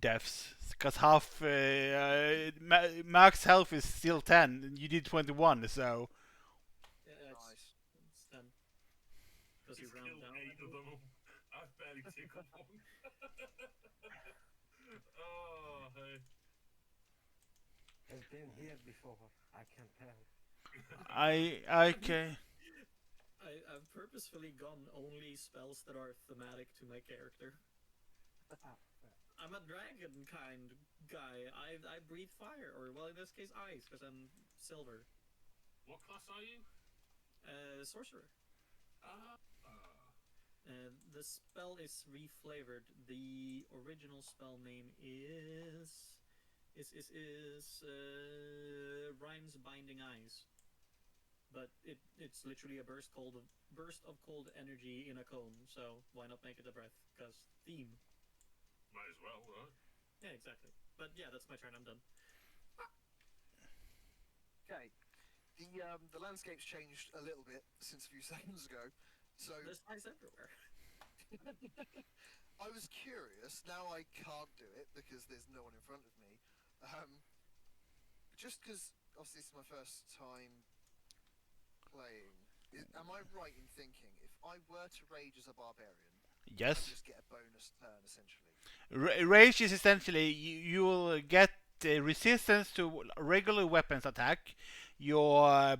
deaths. Because half max health is still 10, and you did 21, so Nice. it's 10. Because you He's round killed down. 8 of them. I've barely tickled one. Oh, hey. Has been here before. I can tell. okay. I've purposefully gone only spells that are thematic to my character. I'm a dragon kind guy. I breathe fire, or well, in this case, ice, because I'm silver. What class are you? Sorcerer. Ah. The spell is reflavored. The original spell name is Rime's Binding Eyes. But it's literally a burst of cold energy in a cone. So why not make it a breath? Because theme. Might as well, right? Yeah, exactly. But yeah, that's my turn. I'm done. Okay. The landscape's changed a little bit since a few seconds ago. So There's eyes everywhere. I was curious. Now I can't do it because there's no one in front of me. Just because obviously this is my first time playing. Am I right in thinking if I were to rage as a barbarian, I Yes. just get a bonus turn essentially? Rage is essentially you will get resistance to regular weapons attack. Your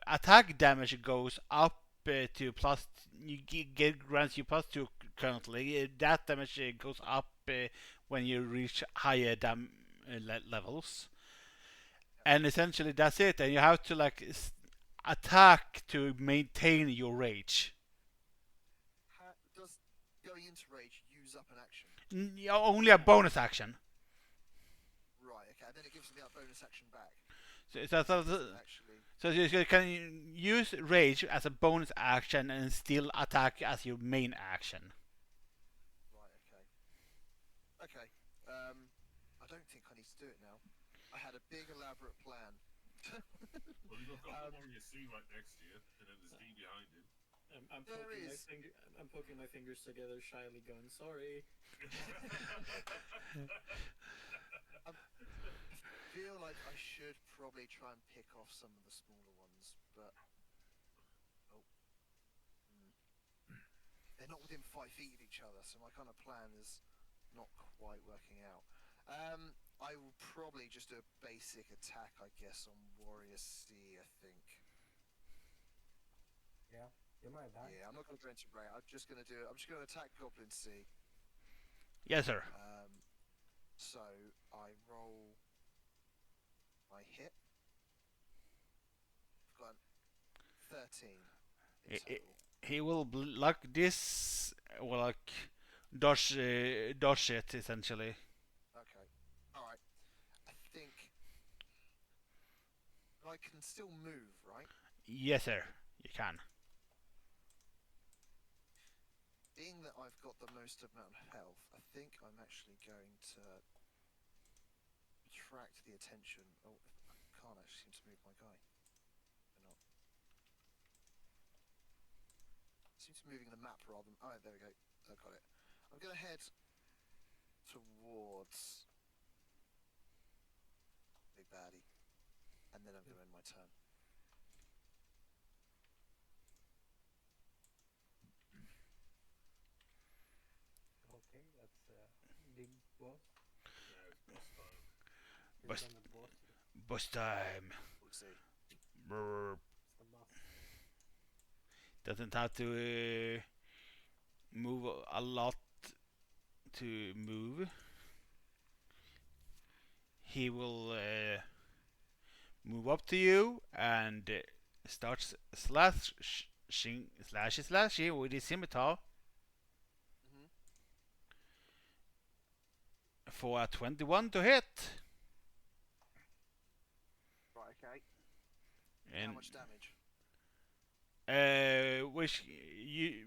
attack damage goes up to plus. You grants you +2 currently. That damage goes up when you reach higher levels. and essentially that's it. And you have to like attack to maintain your rage. Does going into rage use up an action? Only a bonus action. Right. Okay. And then it gives me that bonus action back. So Actually. you can use rage as a bonus action and still attack as your main action. Right. Okay. Okay. I don't think I need to do it now. I had a big elaborate plan. Well, you've got the one you see right next to you, and then there's D behind it. I'm poking my fingers together, shyly going, "Sorry." I feel like I should probably try and pick off some of the smaller ones, but they're not within 5 feet of each other, so my kind of plan is not quite working out. I will probably just do a basic attack, I guess, on Warrior C. I think. Yeah, you might die. Yeah, I'm not going to go into rage. I'm just going to attack Goblin C. Yes, sir. So I roll my hit. I've got 13 in total. He will like this, will like dodge it essentially. Okay. All right. I think I can still move, right? Yes, sir. You can. Being that I've got the most amount of health, I think I'm actually going to attract the attention. Oh, I can't actually seem to move my guy. Or not. Seems to be moving the map rather than. Oh, there we go. I got it. I'm going to head towards Big Baddie, and then I'm going to end my turn. Okay, that's big boss. Yeah, it's boss time. Boss- He's gonna boss you. Boss time. We'll see. Brr. It's the boss. Doesn't have to move a lot to move. He will move up to you and starts slashing with his scimitar Mm-hmm. for a 21 to hit. Right. Okay. And How much damage? which you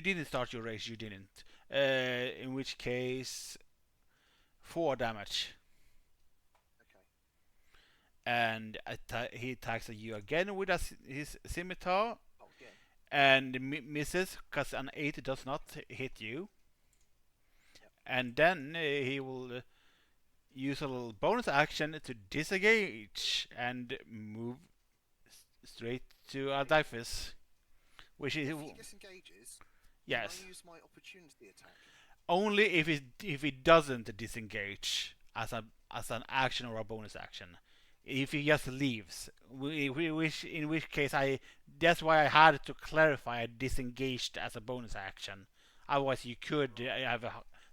didn't start your race, you didn't. In which case 4 damage. Okay. And he attacks at you again with his scimitar Oh, again. and misses because an 8 does not hit you. Yep. And then he will use a little bonus action to disengage and move straight to Adifus, which is If he disengages, yes, can I use my opportunity attack? only if it doesn't disengage as an action or a bonus action. If he just leaves, in which case that's why I had to clarify disengaged as a bonus action. Otherwise, you could have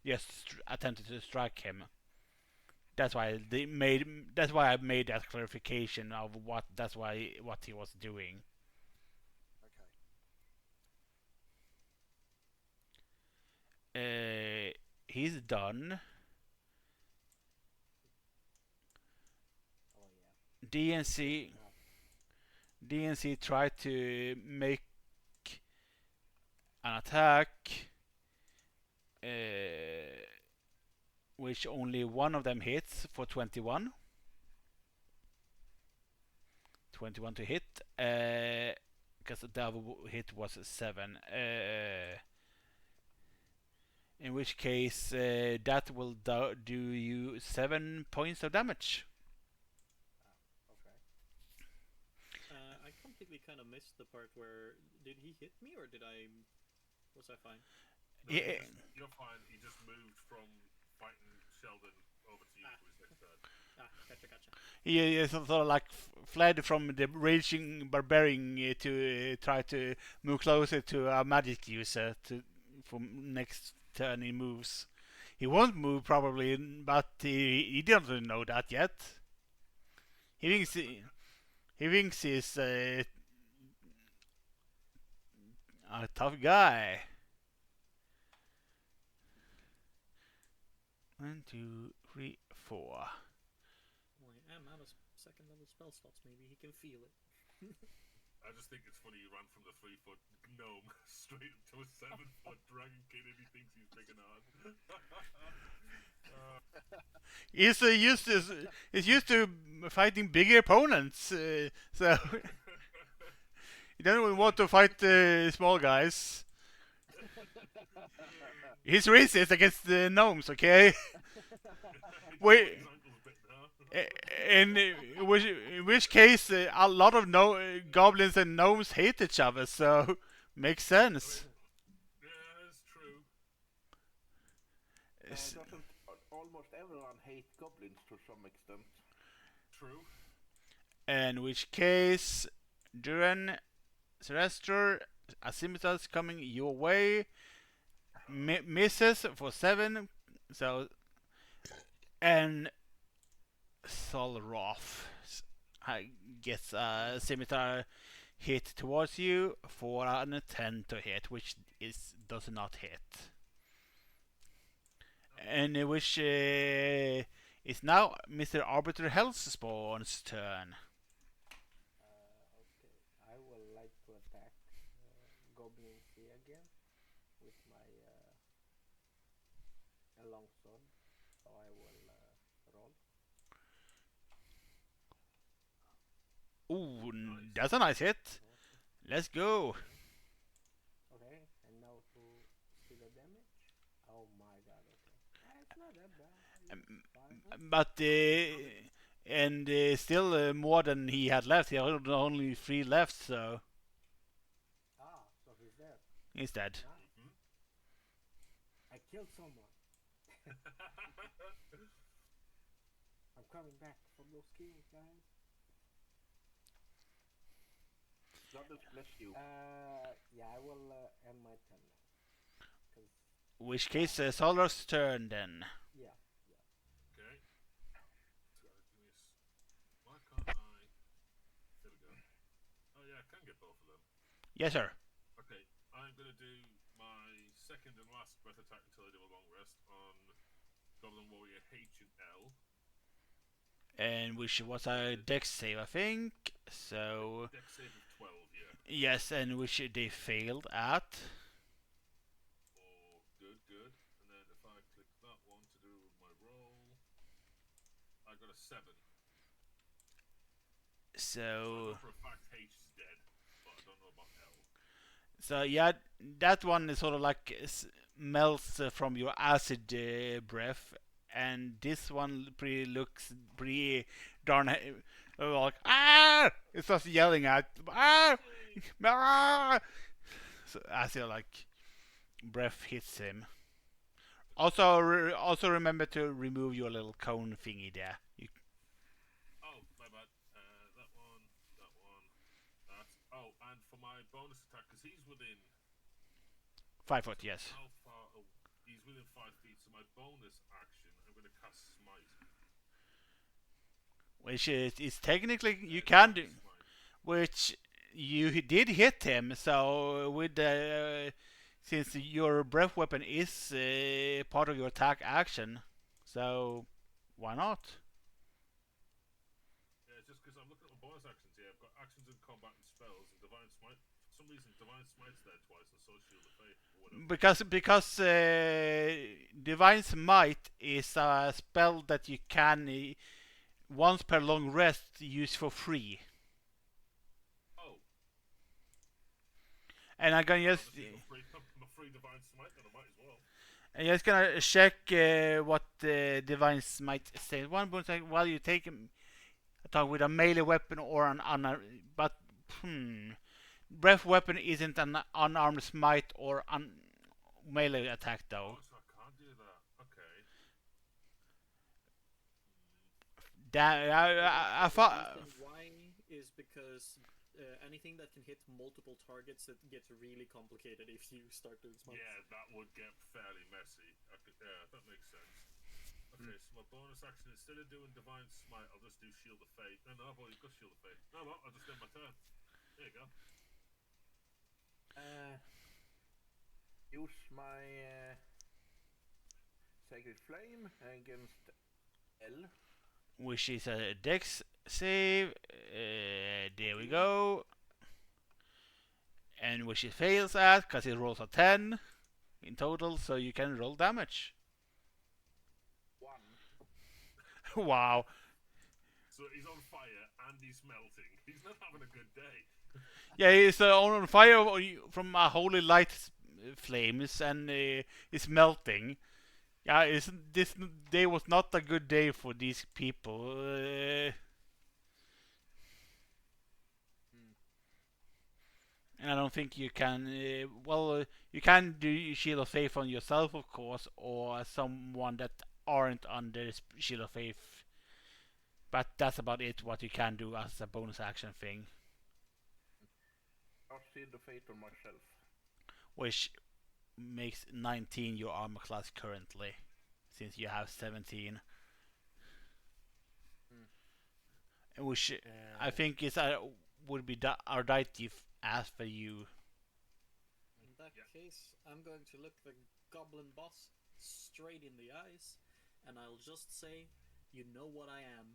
just attempted to strike him. That's why That's why I made that clarification of what he was doing. He's done. Oh yeah. DNC tried to make an attack, which only one of them hits for 21. 21 to hit, because the other hit was 7. In which case, that will do you 7 points of damage. Okay. I completely kind of missed the part where did he hit me or was I fine? No, Yeah. you're fine. He just moved from fighting Sheldon over to you for his next turn. Gotcha. He sort of like fled from the raging barbarian to try to move closer to a magic user for next turn he moves. He won't move probably, but he doesn't know that yet. He thinks he thinks he's a tough guy. 1, 2, 3, 4. Well, I am out of second level spell slots. Maybe he can feel it. I just think it's funny he ran from the 3-foot gnome straight up to a 7-foot dragon kid and he thinks he's picking on. He's used to fighting bigger opponents, so he doesn't want to fight small guys. He's racist against the gnomes, okay? Wait, in which case a lot of goblins and gnomes hate each other, so makes sense. Yeah, that's true. Doesn't almost everyone hate goblins to some extent? True. In which case, Duran, Celestor, a scimitar's coming your way. Misses for 7, so and Solroth gets a scimitar hit towards you for an 10 to hit, which does not hit. And which is now Mr. Arbiter Hellspawn's turn. Okay, I will like to attack Goblin C again with my long sword. So I will roll. Ooh, that's a nice hit. Let's go. Okay, and now to see the damage. Oh my god, okay. It's not that bad. Fine. But and still more than he had left. He had only 3 left, so So he's dead. he's dead. Nice. I killed someone. I'm coming back for those kills, guys. God bless you. Yeah, I will end my turn now. Which case, Solar's turn then. Yeah. Okay. Why can't I? There we go. Oh yeah, I can get both of them. Yes, sir. Okay, I'm gonna do my second and last breath attack until I do a long rest on Goblin Warrior H and L. And which was a dex save, I think. So Dex save of 12, yeah. yes, and which they failed at. Oh, good. And then if I click that one to do my roll, I got a 7. So I know So for a fact H is dead, but I don't know about L. so yeah, that one is sort of like melts from your acid breath, and this one looks pretty darn like ah! It starts yelling at ah! Ah! So as your like breath hits him. Also, also remember to remove your little cone thingy there. Oh, my bad. That one. Oh, and for my bonus attack, because he's within 5 foot, yes. how far? Oh, he's within 5 feet. So my bonus action, I'm going to cast Smite. Which is technically you can do, Smite. which you did hit him. So with since your breath weapon is part of your attack action, so why not? Yeah, just because I'm looking at my bonus actions here. I've got actions in combat and spells and Divine Smite. For some reason, Divine Smite's there twice and so is Shield of Faith. Or whatever. Because Divine Smite is a spell that you can once per long rest use for free. Oh, And I'm gonna just I'm a free Divine Smite, then I might as well. I'm just gonna check what Divine Smite says. One bonus while you take attack with a melee weapon or an but breath weapon isn't an unarmed smite or melee attack though. Oh, so I can't do that. Okay. I thought. The reason why is because anything that can hit multiple targets, it gets really complicated if you start doing smites. Yeah, that would get fairly messy. Yeah, that makes sense. Okay, so my bonus action, instead of doing Divine Smite, I'll just do Shield of Fate. No, I've already got Shield of Fate. No, I'll just end my turn. There you go. Use my Sacred Flame against L. Which is a dex save. There we go. And which it fails at, because it rolls a 10 in total, so you can roll damage. 1. Wow. So he's on fire and he's melting. He's not having a good day. Yeah, he's on fire from a holy light flames, and it's melting. Yeah, this day was not a good day for these people. And I don't think you can. You can do Shield of Faith on yourself, of course, or someone that aren't under Shield of Faith. But that's about it. What you can do as a bonus action thing, I'll Shield of Fate on myself. which makes 19 your armor class currently, since you have 17. Which I think is would be Ardite after you. In that case, I'm going to look the goblin boss straight in the eyes, and I'll just say, you know what I am,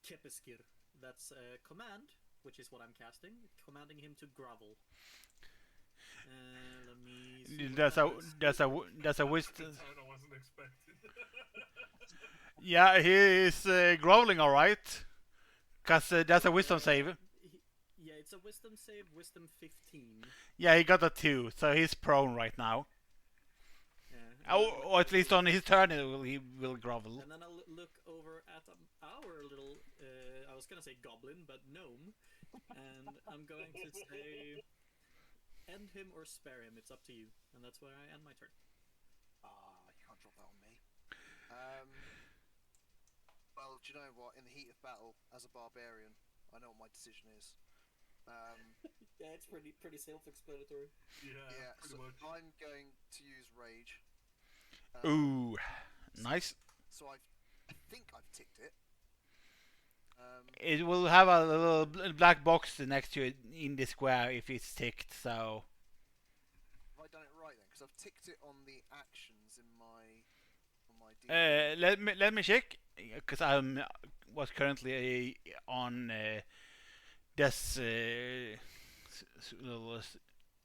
Kepiskir. That's a command, which is what I'm casting, commanding him to grovel. Let me see. That's a wisdom. I wasn't expecting. Yeah, he is growling, all right. Cause that's a wisdom save. Yeah, it's a wisdom save, wisdom 15. Yeah, he got a 2, so he's prone right now. Yeah. Or at least on his turn he will grovel. And then I'll look over at our little, I was gonna say goblin, but gnome, and I'm going to say, end him or spare him, it's up to you. And that's where I end my turn. You can't drop that on me. Well, do you know what? In the heat of battle, as a barbarian, I know what my decision is. Yeah, it's pretty self-explanatory. Yeah, pretty so much. I'm going to use rage. Ooh, nice. So I think I've ticked it. It will have a little black box next to it in the square if it's ticked. So Have I done it right then? Because I've ticked it on the actions in my D. let me check, because I was currently on this little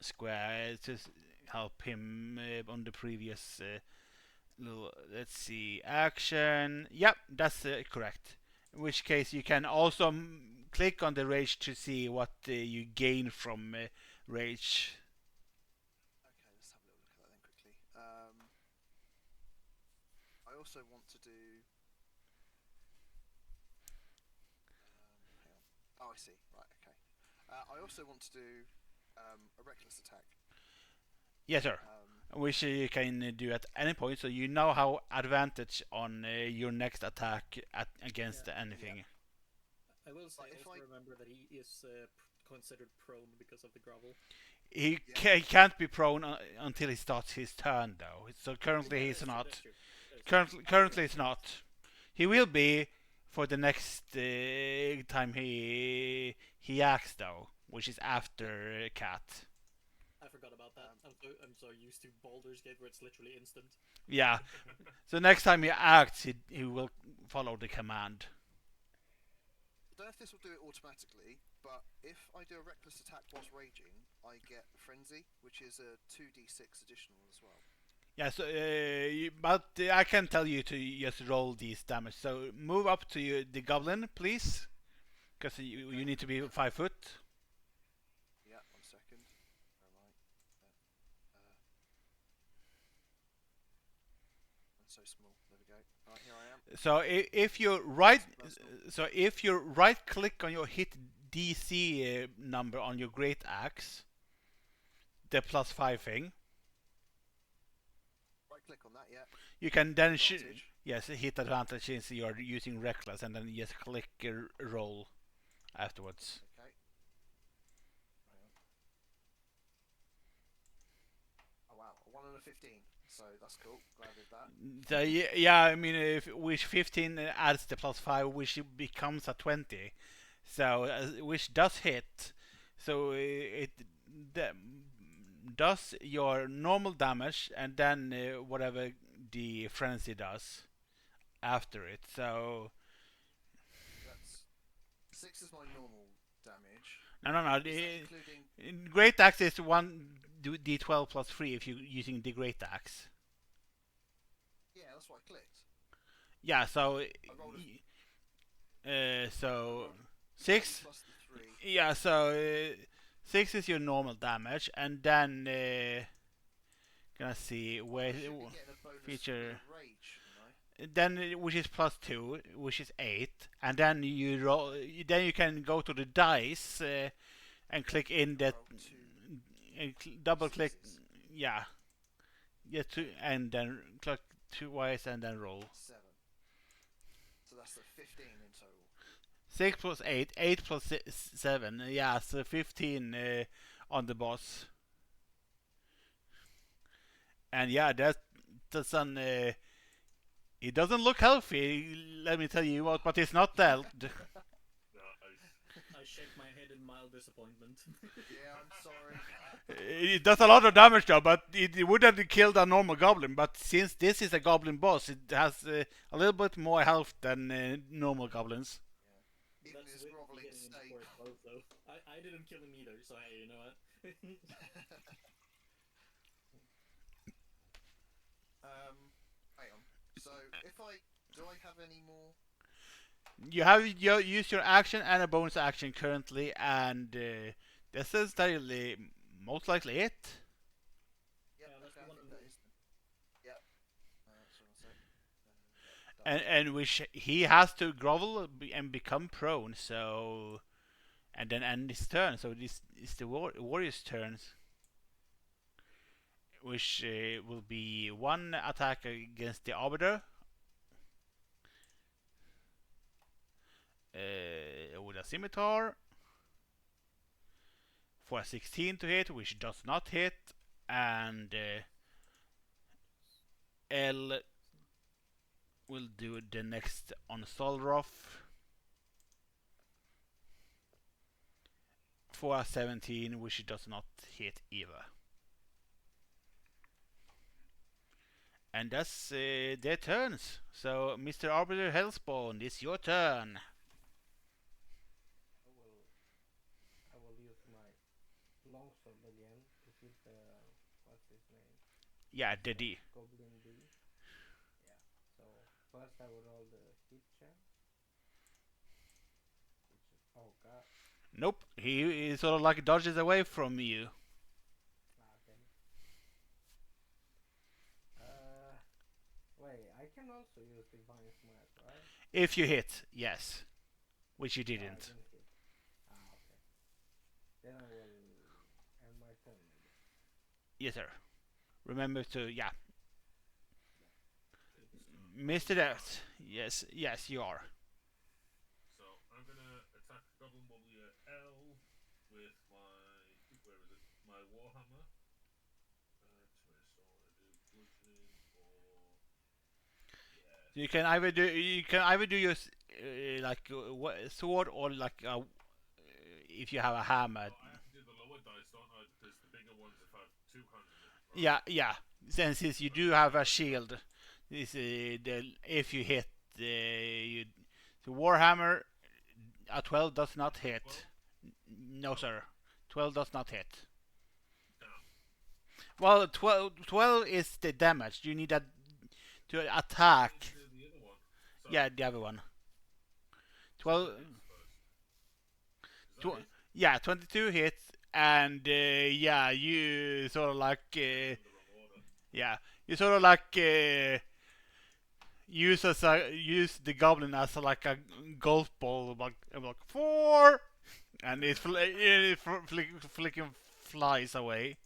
square to help him on the previous little. Let's see, action. Yep, that's correct. In which case you can also click on the rage to see what you gain from rage. Okay, let's have a little look at that then quickly. I also want to do. Hang on. Oh, I see. Right. Okay. I also want to do a reckless attack. Yes, sir. Which you can do at any point, so you now have advantage on your next attack against anything. I will say, But if also I- remember that he is considered prone because of the grovel. He Yeah. can't be prone until he starts his turn, though. So currently Yeah, he's that's true, not. that's true. That is true. Currently he's not. He will be for the next time he acts, though, which is after Cat. I forgot about that. I'm so used to Baldur's Gate where it's literally instant. Yeah. So next time he acts, he will follow the command. I don't know if this will do it automatically, but if I do a reckless attack whilst raging, I get frenzy, which is a 2d6 additional as well. Yeah, so, but I can tell you to just roll these damage. So move up to the goblin, please, because you need to be 5 foot. Yeah, 1 second. Where am I? I'm so small. There we go. Right, here I am. So if you right click on your hit DC number on your great axe, the +5 thing, Right click on that, yeah. you can then Advantage. yes, hit advantage since you are using reckless, and then just click roll afterwards. Okay. Hang on. Oh wow, a 1 and a 15. So that's cool. Glad I did that. So yeah, I mean, if which 15 adds the +5, which becomes a 20. So which does hit. So it the, does your normal damage and then whatever the frenzy does after it. So That's 6 is my normal damage. no. Is that including? Great axe is 1d12 plus 3 if you're using the great axe. Yeah, that's what I clicked. Yeah, so I rolled so a 6. plus the 3. Yeah, so 6 is your normal damage, and then gonna see I where should be getting a bonus feature. for rage, shouldn't I? Then which is +2, which is 8, and then you roll. Then you can go to the dice and click in that. Roll 2 Double click. sixes. Yeah, and then click twice and then roll. 7. So that's the 15 in total. 6 plus 8, 8 plus 7. Yeah, so 15 on the boss. And yeah, that's an. It doesn't look healthy, let me tell you what, but it's not that. Nice. I shake my head in mild disappointment. Yeah, I'm sorry. It does a lot of damage though, but it would have killed a normal goblin. But since this is a goblin boss, it has a little bit more health than normal goblins. Even That's his with me groveling getting into state. for it both, though. I didn't kill him either, so hey, you know what? Hang on. So if do I have any more? You have used your action and a bonus action currently, and this is most likely it. Yep, Yeah, that's okay, the I one think on that the- is. Yep. So one sec. Done. And which he has to grovel and become prone. So, and then end his turn. So this is the warrior's turns, which will be one attack against the arbiter. With a scimitar for a 16 to hit, which does not hit, and L will do the next on Solroth for a 17, which does not hit either. And that's their turns. So, Mr. Arbiter Hellspawn, it's your turn. I will use my longsword again to hit the what's his name? Yeah, the D. Goblin D. Yeah. So first I will roll the hit check. Which is oh god. Nope, he sort of like dodges away from you. Ah damn it. Wait, I can also use Divine Smite, right? If you hit, yes. Which you Oh, I didn't. didn't hit. Ah, okay. Then I will end my turn, I guess. Yes, sir. Remember to, yeah. Good Mr. stuff. Death. Yes, yes, you are. So I'm gonna attack Goblin Warrior L with my where is it? My Warhammer. So I want to do bludgeoning or yeah. You can either do your sword or like if you have a hammer. Oh, I have to do the lower dice, don't I? Because the bigger ones have had 200 in it. Right? Yeah. Since you do have a shield, this if you hit the Warhammer, a 12 does not hit. No, sir. 12 does not hit. Damn. Well, 12 is the damage. You need that to attack. The other one. So Yeah, the other one. 12. Is that it? Yeah, 22 hits, and yeah, you sort of like In the wrong order. yeah, you sort of like use the goblin as like a golf ball, like 4, and flicking flies away.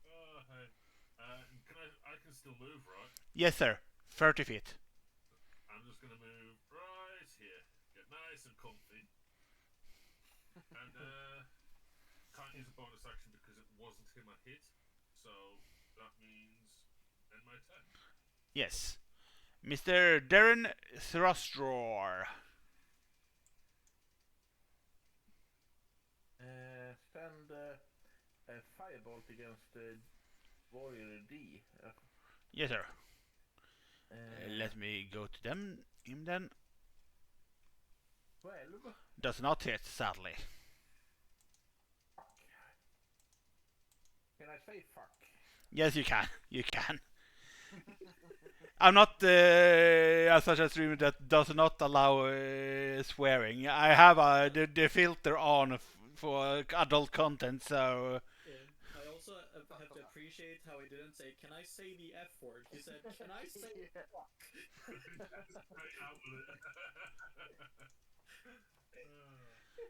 Oh, hey. I can still move, right? Yes, sir. 30 feet. I'm just gonna move right here. Get nice and comfy. And can't use a bonus action because it wasn't him I hit. So that means my turn. Yes. Mr. Darren Thrustroar. Send a firebolt against Warrior D. Yes, sir. Uh, Let me go to him then. 12. Does not hit, sadly. Fuck. Can I say fuck? Yes, you can. You can. I'm not such a streamer that does not allow swearing. I have the filter on for adult content, so I also have to appreciate how he didn't say, "Can I say the F word?" He said, "Can I say fuck?" Straight out with it.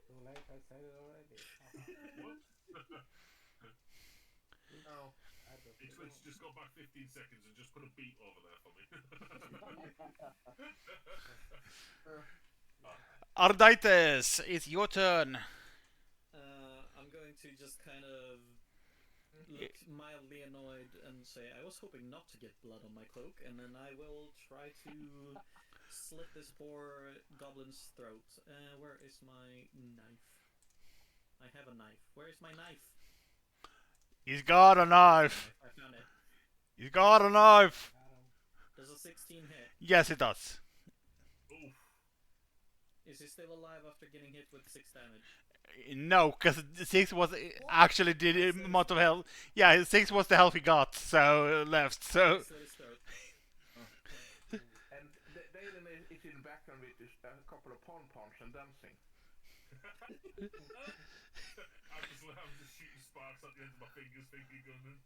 Too late, I said it already. What? No. I don't It's know. just go back 15 seconds and just put a beat over there for me. Ardites, it's your turn. I'm going to just kind of look mildly annoyed and say, "I was hoping not to get blood on my cloak," and then I will try to slit this poor goblin's throat. Where is my knife? I have a knife. Where is my knife? He's got a knife. I found it. He's got a knife. Got him. Does a 16 hit? Yes, it does. Oof. Is he still alive after getting hit with 6 damage? No, because 6 was actually the amount of health. Yeah, 6 was the health he got, so left. So Slit his throat. And Dalen is in the background with a couple of pom-poms and dancing. I'm just shooting sparks at the end of my fingers, finger gunning.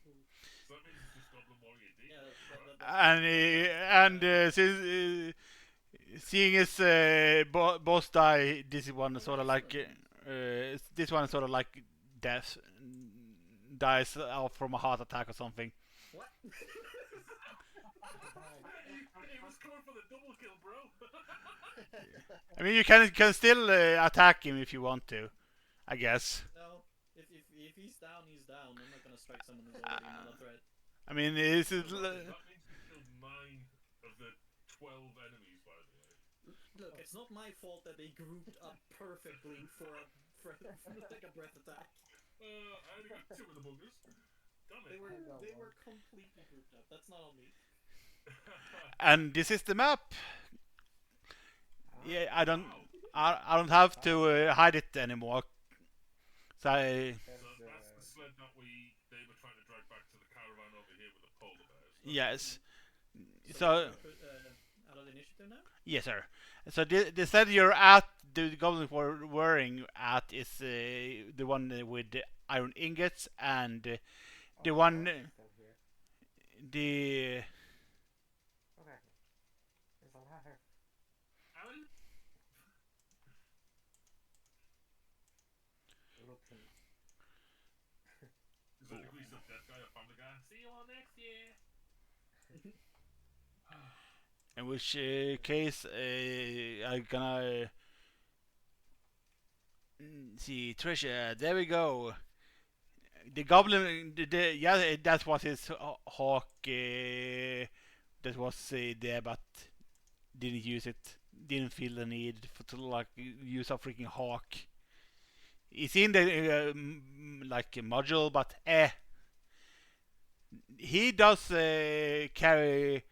So that means it's just Goblin Warrior D. Yeah, since seeing his boss die, this one sort of like this one sort of like death dies out from a heart attack or something. What? He was coming for the double kill, bro. I mean, you can still attack him if you want to, I guess. No. If he's down, he's down. I'm not gonna strike someone who's already not a threat. I mean, this is That means he killed 9 of the 12 enemies, by the way. Look, it's not my fault that they grouped up perfectly for like a breath attack. I only got 2 of the buggers. Damn They it. were completely grouped up. That's not on me. and this is the map. Yeah, I don't don't have to hide it anymore. So So that's the sled that they were trying to drag back to the caravan over here with the polar bears. yes. So So out of the initiative now? yes, sir. So the sled you're at, the goblins were wearing at, is the one with the iron ingots, and the one the Okay. It's a liar. Looking. Is that degrees of death guy or family guy? See you all next year. in which case I'm gonna see Trisha. There we go. The goblin, yeah, that was his hawk. That was there, but didn't use it. Didn't feel the need to like use a freaking hawk. It's in the like module, but he does carry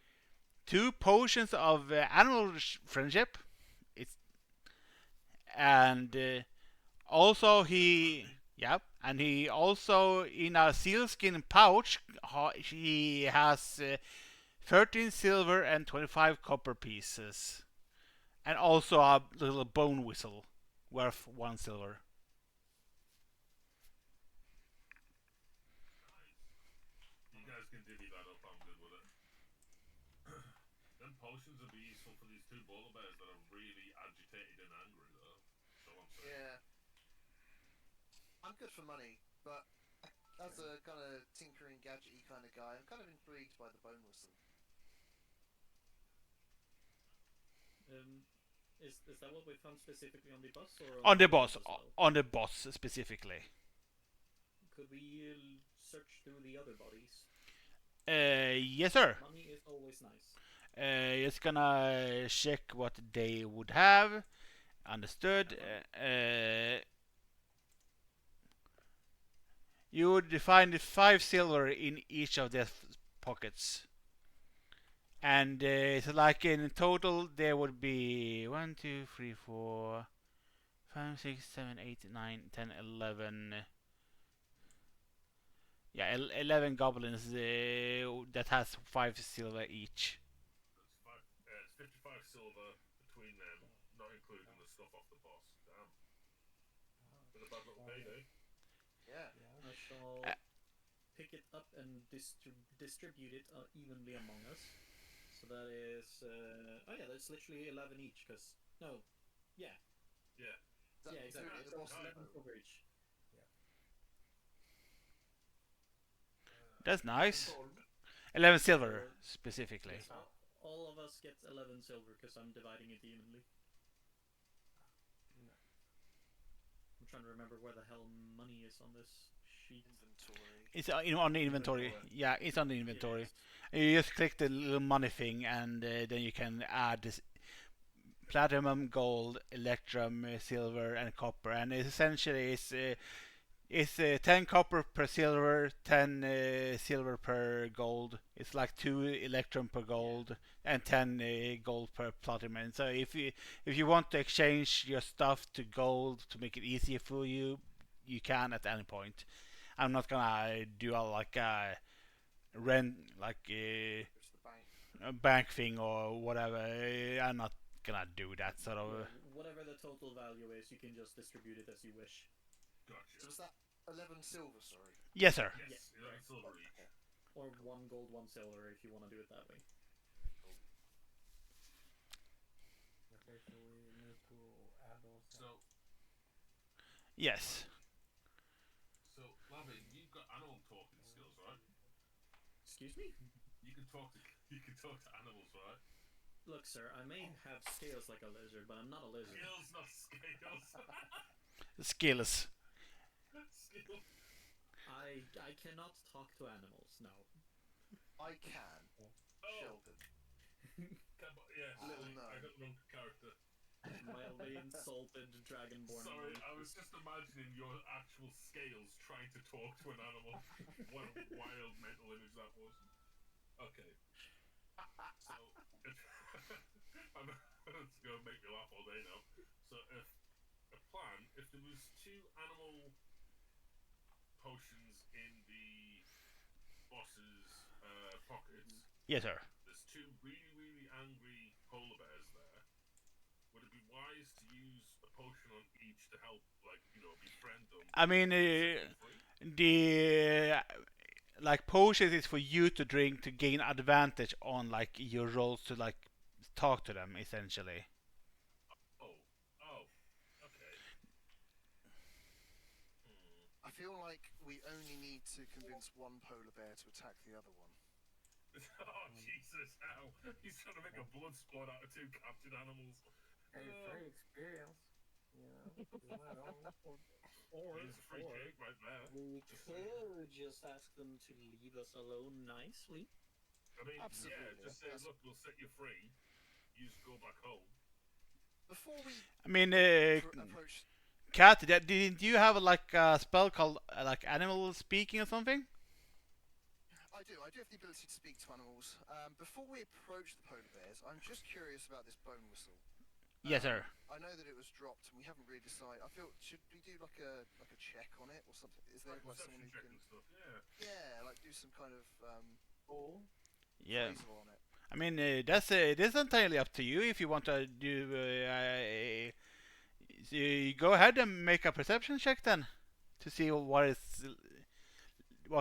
2 potions of animal friendship. It's and also he and he also in a sealskin pouch he has 13 silver and 25 copper pieces, and also a little bone whistle worth 1 silver. You guys can divvy that up, I'm good with it. Them potions would be useful for these 2 polar bears that are really agitated and angry, though. So I'm saying. Yeah. I'm good for money, but as a kind of tinkering, gadgety kind of guy, I'm kind of intrigued by the bone whistle. Is that what we found specifically on the bus or On the boat boss, as well? on the boss specifically. Could we search through the other bodies? Yes, sir. Money is always nice. It's gonna check what they would have. Understood. You would find 5 silver in each of their pockets. And so, like in total, there would be 1, 2, 3, 4, 5, 6, 7, 8, 9, 10, 11. Yeah, 11 goblins that has 5 silver each. That's five. It's 55 silver between them, not including the stuff off the boss. Damn. Been a bad little payday. Yeah. I shall Uh, pick it up and distribute it evenly among us. So that is, oh yeah, that's literally 11 each. Cause no, yeah, Yeah. Is that yeah, exactly. including the So boss 11 level? silver each. That's nice. Gold. 11 silver, specifically. Yes, all of us get 11 silver because I'm dividing it evenly. I'm trying to remember where the hell money is on this sheet. Inventory. It's on the inventory. Yeah, it's on the inventory. You just click the little money thing, and then you can add this platinum, gold, electrum, silver, and copper. And essentially, it's 10 copper per silver, 10 silver per gold. It's like 2 electrum per gold, and 10 gold per platinum. So if you want to exchange your stuff to gold to make it easier for you, you can at any point. I'm not gonna do like a rent, like Goes to the bank. a bank thing or whatever. I'm not gonna do that sort of. Yeah, whatever the total value is, you can just distribute it as you wish. Gotcha. So was that 11 silver? Sorry. Yes, sir. Yes, 11 silver each. Or 1 gold, 1 silver if you want to do it that way. Okay, so we need to add those. So, Yes. Lavin, you've got animal talking skills, right? Excuse me? You can talk to animals, right? Look, sir, I may have scales like a lizard, but I'm not a lizard. Skills, not scales. Skills. Skills. I cannot talk to animals, no. I can. Oh, Sheldon. yeah, Little sorry, gnome. I got the wrong character. Mildly insulted dragonborn. Sorry, I was just imagining your actual scales trying to talk to an animal. What a wild mental image that was. Okay. So, it's going to make me laugh all day now. So, if there was 2 animal potions in the boss's pockets, Yes, sir. there's 2 really, really angry polar bears there. Would it be wise to use a potion on each to help, like, befriend them? I mean, set them free? the like potions is for you to drink to gain advantage on like your rolls to like talk to them essentially. Oh, okay. I feel like we only need to convince one polar bear to attack the other one. Oh, Jesus, how? He's trying to make a blood sport out of 2 captured animals. Hey, free experience. You know, it's not only. Or, Here's a free cake right there. we could just ask them to leave us alone nicely. I mean, Absolutely, yeah, just say, that's- look, we'll set you free. You just go back home. Before we I mean, approach, Kat, didn't you have like a spell called like animal speaking or something? I do have the ability to speak to animals. Before we approach the polar bears, I'm just curious about this bone whistle. Yes, sir. I know that it was dropped, and we haven't really decided. I feel should we do like a check on it or something? Is there like someone Perception who check can, and stuff, yeah. yeah, like do some kind of Yeah. appraisal on it? I mean, that's entirely up to you if you want to do. So you go ahead and make a perception check then to see what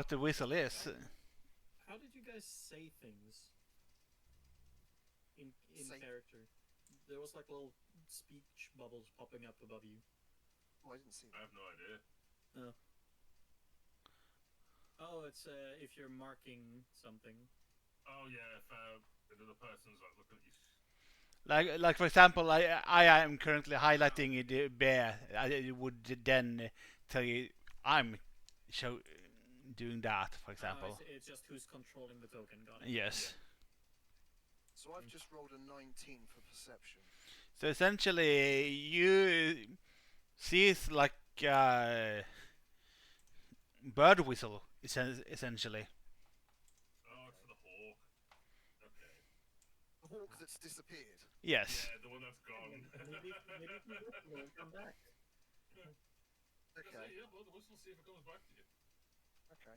the whistle is. How did you guys say things in Say- character? There was like little speech bubbles popping up above you. Oh, I didn't see I that. have no idea. Oh, it's if you're marking something. Oh, yeah, if another person's like looking at you. Like for example, I am currently highlighting the bear. I would then tell you I'm doing that, for I example. see. It's just who's controlling the token. Got it. Yes. So I've just rolled a 19 for perception. So essentially, you see it's like bird whistle, essentially. Oh, it's for the hawk. Okay. The hawk that's disappeared. Yes. Yeah, the one that's gone. Maybe if you whistle, it'll come back. Okay. Yeah, blow the whistle, see if it comes back to you. Okay.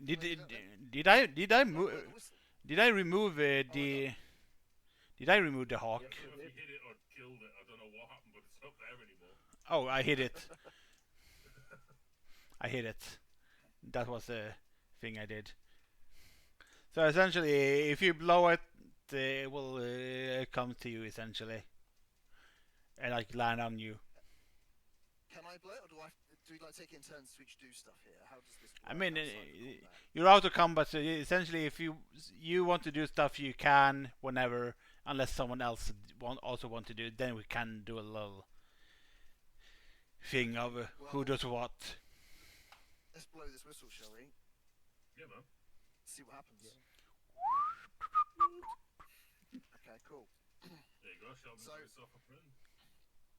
Did can I do did, that then? did I Can I blow move? the whistle? Did I remove Oh, I the? Did I remove the hawk? Yes, I don't know you if did. you hit it or killed it. I don't know what happened, but it's not there anymore. Oh, I hit it. I hit it. That was the thing I did. So essentially, if you blow it, it will come to you essentially, and like land on you. Can I blow it, or do we like take it in turns to each do stuff here? How does this work I mean, outside of combat? you're out of combat, so essentially, if you want to do stuff, you can whenever, unless someone else also want to do it. Then we can do a little thing of who Well, does what. let's blow this whistle, shall we? Yeah, man. See what happens. Yeah. Okay, cool. There you go, Sheldon. So- Got yourself a friend.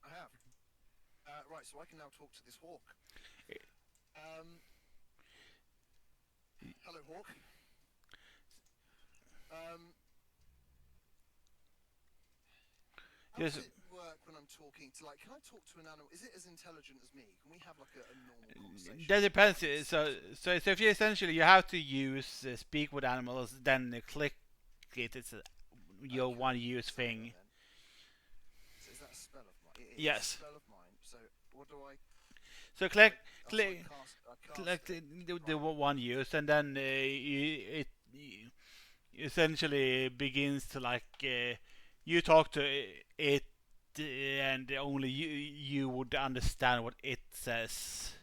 I have. Right, so I can now talk to this hawk. Hello, hawk. How Yes. does it work when I'm talking to, like, can I talk to an animal? Is it as intelligent as me? Can we have, like, a normal conversation? That depends. So if you essentially you have to use speak with animals, then click it. It's your Okay, one use so thing. then- So is that a spell of mine? It is Yes. a spell of mine. So what do I... So click oh, so I click cast click it. the one use, and then it essentially begins to like you talk to it, and only you would understand what it says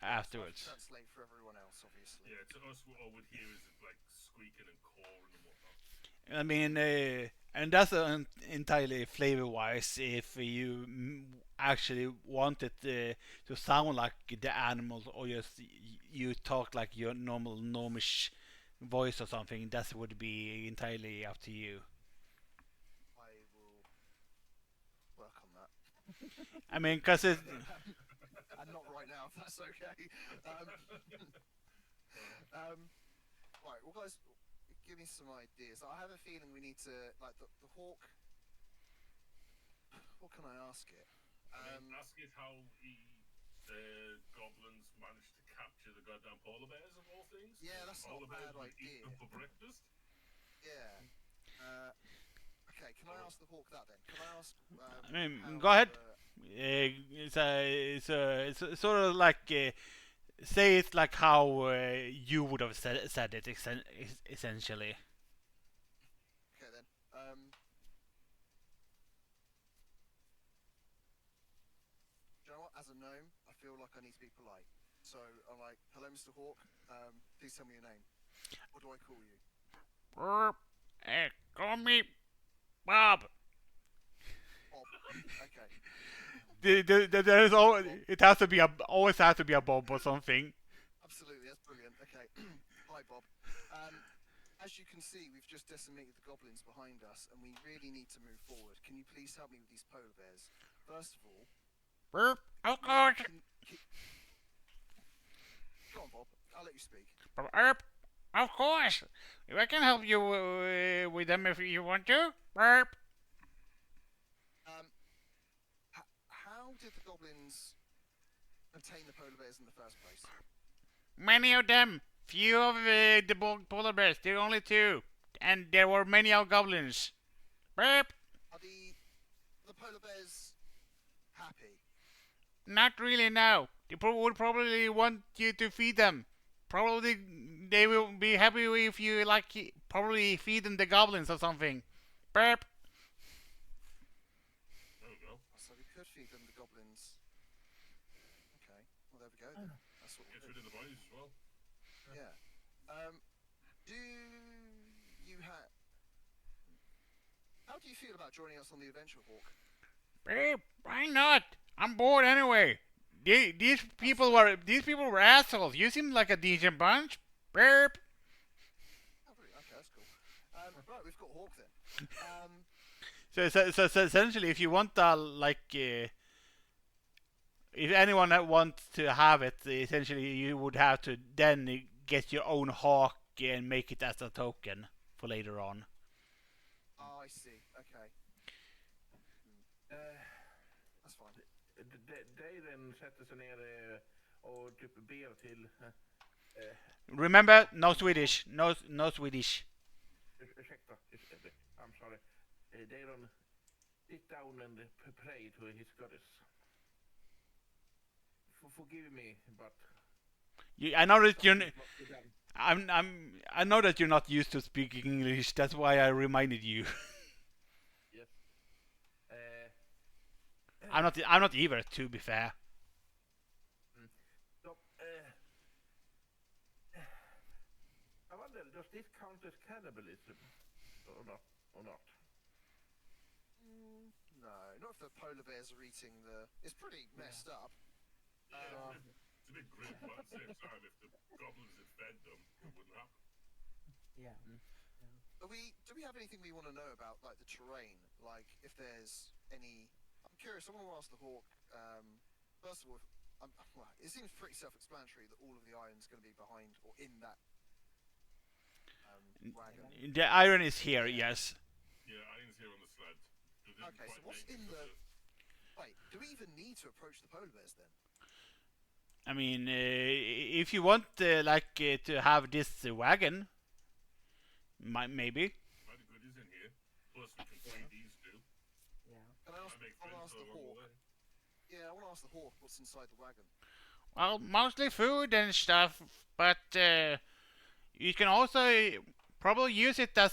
afterwards. Translate for everyone else, obviously. Yeah, to us, what I would hear is like squeaking and cawing and whatnot. I mean, and that's entirely flavor-wise. If you actually want it to sound like the animals, or just you talk like your normal gnomish voice or something, that would be entirely up to you. I will work on that. I mean, cause it, And not right now, if that's okay. Right, well, guys, give me some ideas. I have a feeling we need to, like, the hawk. What can I ask it? Ask it how the goblins managed to capture the goddamn polar bears of all things. Yeah, that's not Polar a bad bears would eat idea. them for breakfast. Yeah. Okay, can I ask the hawk that then? Can I ask? I mean, how, go ahead. It's sort of like say it's like how you would have said it essentially. Okay then. Do you know what? As a gnome, I feel like I need to be polite. So I'm like, "Hello, Mr. Hawk. Please tell me your name. What do I call you?" Call me Bob. Bob. Okay. There is always, it has to be always has to be a Bob or something. Absolutely, that's brilliant. Okay. Hi, Bob. As you can see, we've just decimated the goblins behind us, and we really need to move forward. Can you please help me with these polar bears? First of all, Of course. Go on, Bob. I'll let you speak. Of course. I can help you with them if you want to. How did the goblins obtain the polar bears in the first place? Many of them. Few of the polar bears. There are only two. And there were many goblins. Are the polar bears happy? Not really, no. They would probably want you to feed them. Probably they will be happy if you probably feed them the goblins or something. Burp. There we go. So we could feed them the goblins. Okay. Well, there we go. Then. That's what Gets we'll rid do. of the bodies as well. Yeah. Do you have? How do you feel about joining us on the adventure, Hawk? Why not? I'm bored anyway. these people were assholes. You seem like a decent bunch. Burp. Oh, brilliant. Okay, that's cool. Right, we've got Hawk then. So essentially, if you want if anyone that wants to have it, essentially you would have to then get your own hawk and make it as a token for later on. Oh, I see. Okay, that's fine. De den sätter sig ner och typ ber till... Remember, no Swedish, no Swedish. Ursäkta, I'm sorry. They don't sit down and pray to his goddess. Forgive me, but... I know that I know that you're not used to speaking English. That's why I reminded you. Yes. I'm not either, to be fair. So, I wonder, does this count as cannibalism or not? No, not if the polar bears are eating the. It's pretty messed up. Yeah, it's a bit grim, but at the same time, if the goblins had fed them, it wouldn't happen. Yeah. Do we have anything we want to know about, like the terrain? Like if there's any. I'm curious. I want to ask the hawk. First of all, well, it seems pretty self-explanatory that all of the iron's going to be behind or in that wagon. The iron is here, yes. Yeah, Iron's here on the sled. They didn't Okay, so quite what's make in it the? to Wait, do we even need to approach the polar bears then? I mean, if you want to have this wagon, maybe. Quite a goodies in here. Plus, we can feed these two. Yeah. Can I I make I'll friends ask the along the hawk. way. Yeah, I want to ask the hawk what's inside the wagon. Well, mostly food and stuff, but you can also probably use it as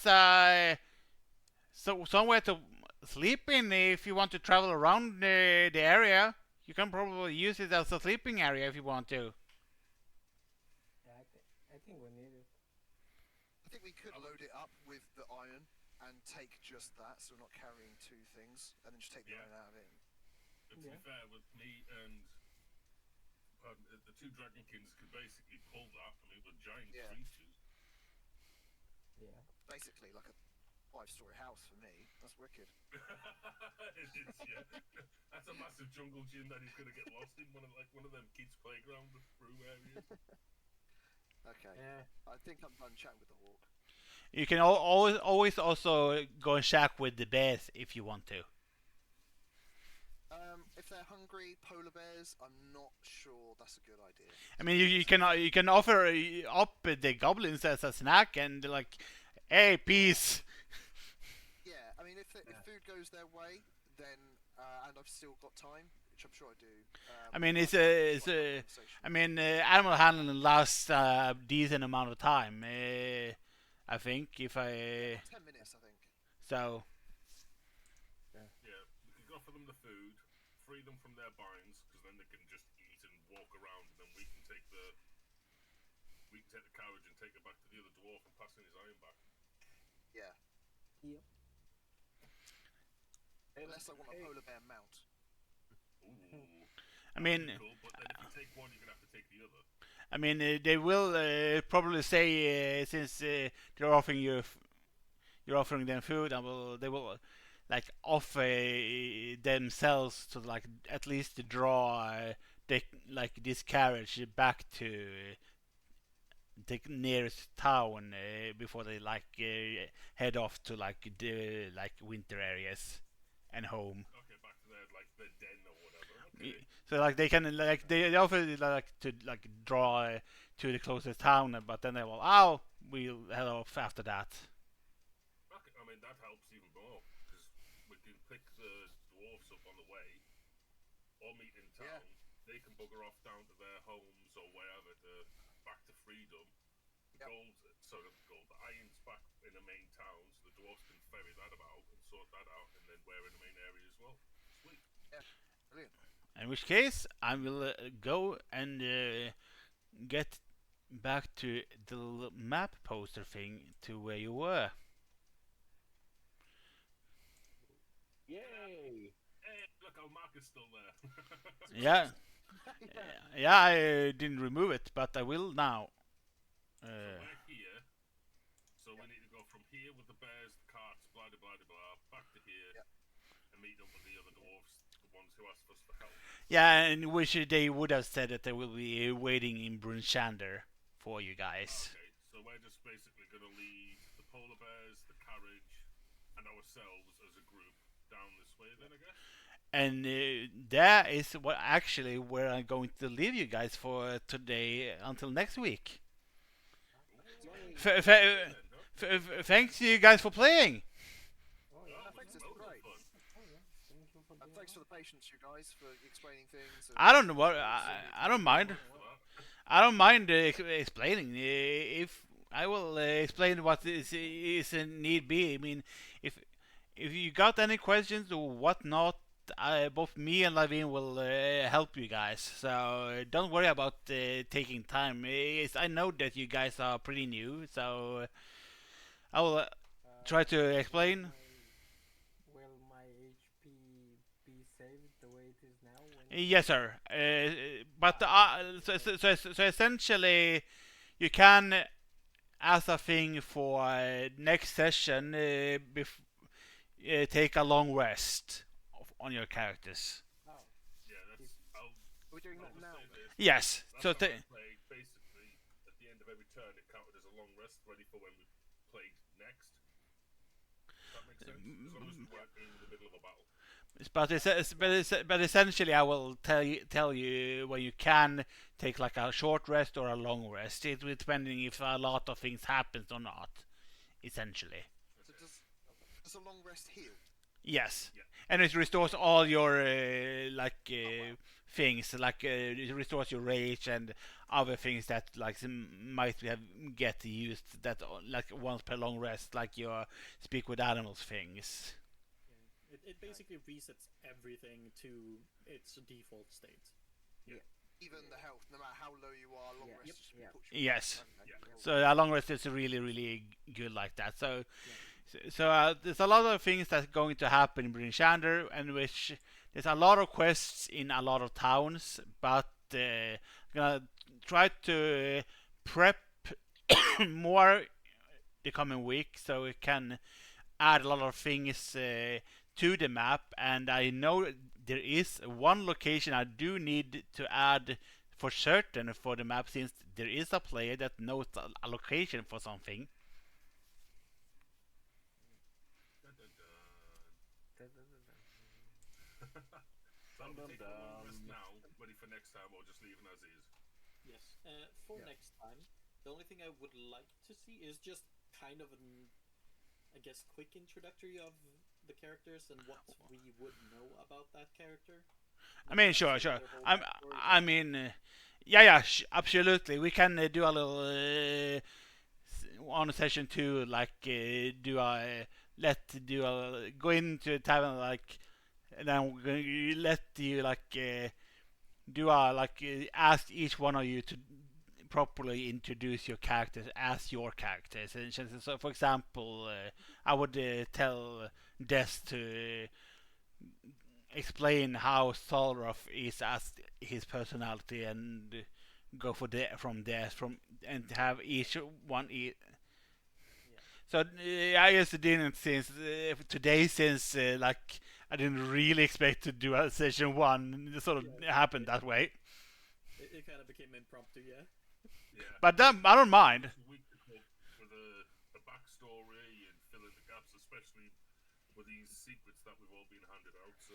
somewhere to sleep in if you want to travel around the area. You can probably use it as a sleeping area if you want to. Yeah, I think we need it. I think we could load it up with the iron and take just that, so we're not carrying two things, and then just take the Yeah. iron out of it. But to be fair, with me and the two Dragonkins could basically pull that. I mean, we're giant Yeah. creatures. Yeah. Basically, like a 5-story house for me. That's wicked. It is, yeah. That's a massive jungle gym that he's gonna get lost in one of them kids' playground through areas. Okay. Yeah. I think I'm done chatting with the hawk. You can always also go and shack with the bears if you want to. If they're hungry polar bears, I'm not sure that's a good idea. I mean, you can offer up the goblins as a snack and like, hey, peace. Yeah, I mean, if food goes their way, then and I've still got time, which I'm sure I do. I mean, conversation. I mean, animal handling lasts a decent amount of time. I think if 10 minutes, I think. so. Yeah, we could offer them the food, free them from their binds, because then they can just eat and walk around, and then we can take the carriage and take it back to the other dwarf and pass in his iron back. Yeah. Yep. Unless I want a polar bear mount. Ooh. I mean, Cool, but then if you take one, you're gonna have to take the other. I mean, they will probably say since they're offering you're offering them food, and they will like offer themselves to like at least to draw this carriage back to the nearest town before they head off to the winter areas and home. Okay, back to their den or whatever. Okay. So they can they offer to draw to the closest town, but then they will we'll head off after that. Okay, I mean that helps even more because we can pick the dwarfs up on the way, or meet in town. Yeah. They can bugger off down to their homes or wherever back to freedom. The the iron's back in the main town, so the dwarfs can ferry that about and sort that out, and then we're in the main area as well. Sweet. Yeah, brilliant. In which case, I will go and get back to the map poster thing to where you were. Yay! Hey, look, our mark is still there. Yeah. Yeah, I didn't remove it, but I will now. So Uh, we're here. So we need to go from here with the bears, the carts, blah blah blah blah, back to here, Yep. and meet up with the other dwarves, the ones who asked us for help. yeah, and which they would have said that they will be waiting in Brunshander for you guys. Okay, so we're just basically going to lead the polar bears, the carriage, and ourselves as a group down this way. Then I guess. And that is what actually where I'm going to leave you guys for today until next week. Thanks you guys for playing. Oh yeah. Thanks, it's been Well, great. fun. Oh yeah. Thank you for And doing thanks for that. the patience, you guys, for explaining things. I don't know what I don't mind. For that. I don't mind explaining. If I will explain what is a need be. I mean, if you got any questions or whatnot, both me and Lavin will help you guys. So don't worry about taking time. I know that you guys are pretty new, so I will try to explain. Will my HP be saved the way it is now? Yes, sir. But so essentially, you can, as a thing for next session, take a long rest on your characters. Oh, Yeah, that's. We're doing that I'll now. just say this. Yes. That's So how we played. Basically, at the end of every turn, it counted as a long rest, ready for when we played next. Does that make sense? As long as we weren't in the middle of a battle. but essentially, I will tell you when you can take like a short rest or a long rest. It will depending if a lot of things happens or not. Essentially, So does a long rest heal? yes. Yeah. And it restores all your things, like it restores your rage and other things that like might have get used that like once per long rest, like your speak with animals things. Yeah. It basically resets everything to its default state. Even the health, no matter how low you are, long Yeah. rest just Yep. puts you Yes. Okay. Yeah. So a long rest is really good like that. So there's a lot of things that's going to happen in Bryn Shander, and which there's a lot of quests in a lot of towns, but I'm gonna try to prep more the coming week so we can add a lot of things to the map. And I know there is one location I do need to add for certain for the map, since there is a player that knows a location for something. Dun, dun, dun. So Dun, we dun, take a long rest dun. now, ready for next time, or just leaving as is. Yes. For Yeah. next time, the only thing I would like to see is just kind of an, I guess, quick introductory of the characters and what we would know about that character. I mean, sure. I mean, yeah, absolutely. We can do a little on session two, like do a go into a tavern, like, and then we're gonna let you like do a like ask each one of you to properly introduce your characters as your characters. And so, for example, I would tell Des to explain how Solroth is as his personality, and go for from there from and have each one so I just didn't since today, since like I didn't really expect to do a session one. It sort of happened that way, It kind of became impromptu, yeah. Yeah. but I don't mind. It's a week to cope with a backstory and fill in the gaps, especially with these secrets that we've all been handed out. So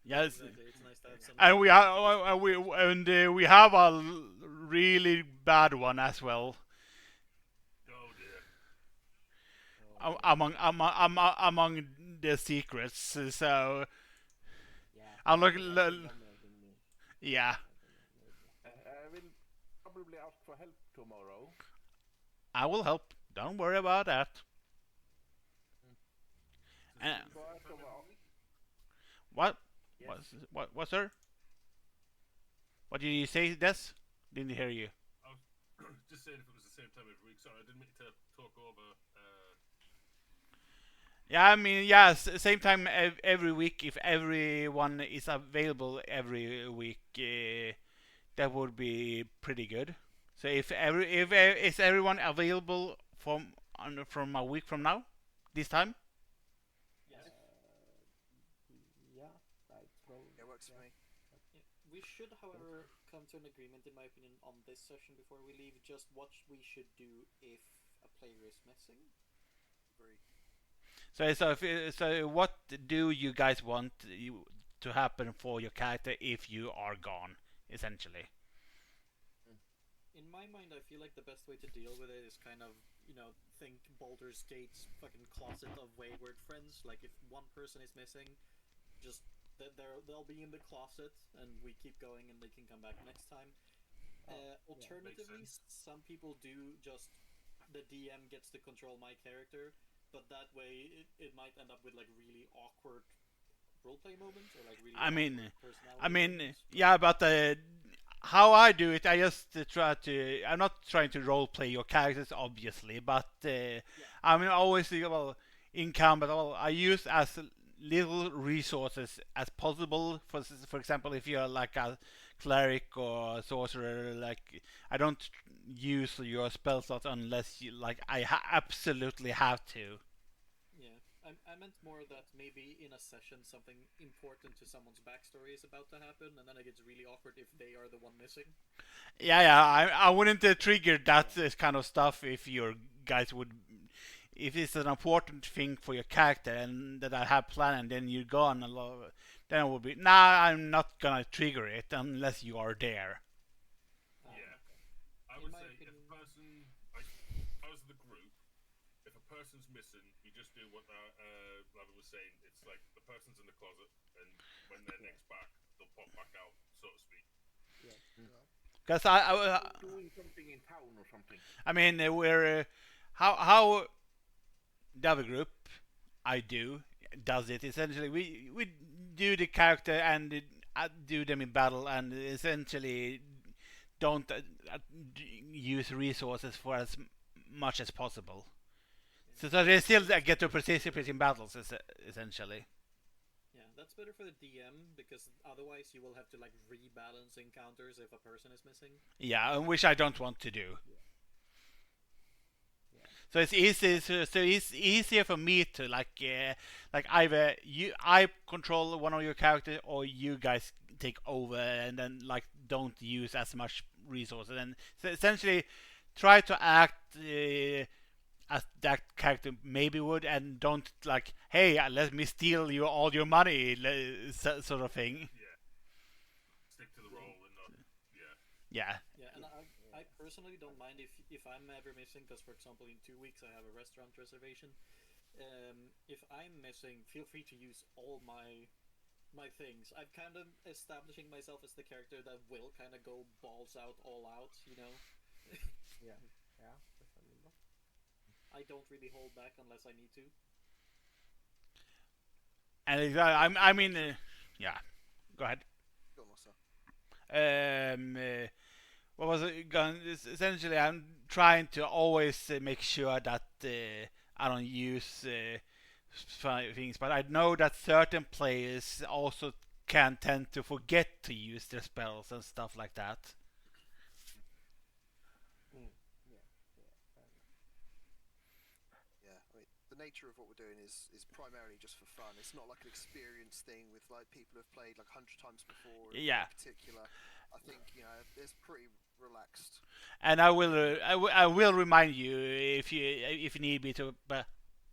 Yes, Exactly. It's nice to have some. and we have a really bad one as well. oh dear. Among the secrets. So Yeah. I'm looking. Yeah. Yeah, I will probably ask for help tomorrow. I will help. Don't worry about that. And So after what? yes. What, sir? What did you say, Des? Didn't hear you. I was just saying if it was the same time every week. Sorry, I didn't mean to talk over. Yeah, I mean, yeah, same time every week. If everyone is available every week, that would be pretty good. So if is everyone available from a week from now, this time? Yes. Yeah, I probably. It works for Yeah. me. Yeah. We should, however, come to an agreement, in my opinion, on this session before we leave. Just what we should do if a player is missing. Agree. So what do you guys want to happen for your character if you are gone, essentially? In my mind, I feel like the best way to deal with it is kind of, think Baldur's Gate's fucking closet of wayward friends. Like, if one person is missing, just they'll be in the closet, and we keep going, and they can come back next time. Alternatively, some people do just the DM gets to control my character, but that way it might end up with like really awkward roleplay moments or like really I mean, awkward personality I mean, moments. yeah, but how I do it, I just try to. I'm not trying to role play your characters, obviously, but I mean, always well in combat. Well, I use as little resources as possible. For example, if you're like a cleric or a sorcerer, like I don't use your spell slots unless you like I absolutely have to. Yeah, I meant more that maybe in a session something important to someone's backstory is about to happen, and then it gets really awkward if they are the one missing. Yeah, I wouldn't trigger that kind of stuff if your guys would. If it's an important thing for your character and that I have planned, and then you're gone, then I would be. Nah, I'm not gonna trigger it unless you are there. Yeah. I In would my say opinion, if a person, as the group, if a person's missing, you just do what Rabbit was saying. It's like the person's in the closet, and when they're next back, they'll pop back out, so to speak. Because Doing something in town or something. I mean, we're how the other group I do does it essentially. We do the character and do them in battle, and essentially don't use resources for as much as possible. So they still get to participate in battles, essentially. yeah, that's better for the DM because otherwise you will have to like rebalance encounters if a person is missing. Yeah, which I don't want to do. So it's easy. So it's easier for me to like either I control one of your characters, or you guys take over and then like don't use as much resources, and so essentially try to act as that character maybe would, and don't like, hey, let me steal all your money, sort of thing. Yeah. Stick to the role and not. Yeah. Yeah. Yeah, and I personally don't mind if I'm ever missing, because for example in 2 weeks I have a restaurant reservation. If I'm missing, feel free to use all my things. I'm kind of establishing myself as the character that will kind of go balls out, all out. Yeah, understandable. I don't really hold back unless I need to. And I mean, yeah. Go ahead. Go on, Marcel. What was it? Essentially, I'm trying to always make sure that I don't use funny things, but I know that certain players also can tend to forget to use their spells and stuff like that. Yeah, I mean, the nature of what we're doing is primarily just for fun. It's not like an experience thing with like people who've played like 100 times before. Yeah. In particular, I think it's pretty relaxed. And I will remind you if you need me to, but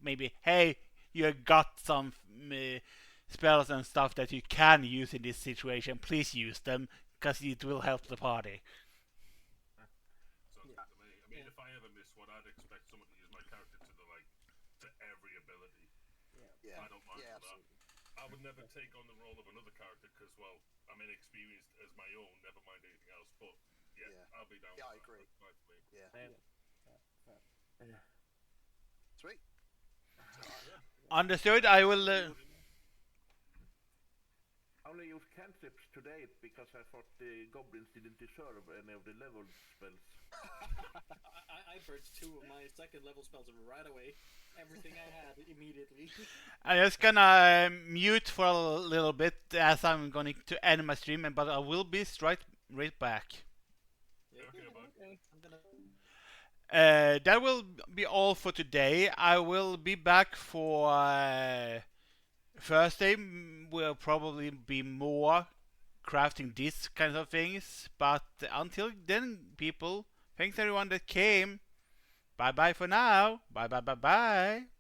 maybe, hey, you got some spells and stuff that you can use in this situation. Please use them because it will help the party. Sounds good to me. I mean, if I ever miss one, I'd expect someone to use my character to every ability. Yeah, I don't mind yeah, for that. absolutely. I would never take on the role of another character because, well, I'm inexperienced as my own. Never mind anything else. But yeah, Yeah. I'll be down. Yeah, with I that. agree. That's fine for me. Yeah, Yeah. sweet. Understood. I will. I'll only used cantrips today because I thought the goblins didn't deserve any of the level spells. I burnt 2 of my second level spells right away. Everything I had immediately. I'm just gonna mute for a little bit as I'm going to end my stream, but I will be right back. Yeah, Okay, bud. okay. I'm gonna. That will be all for today. I will be back for Thursday. Will probably be more crafting these kinds of things. But until then, people, thanks everyone that came. Bye bye for now. Bye bye bye bye.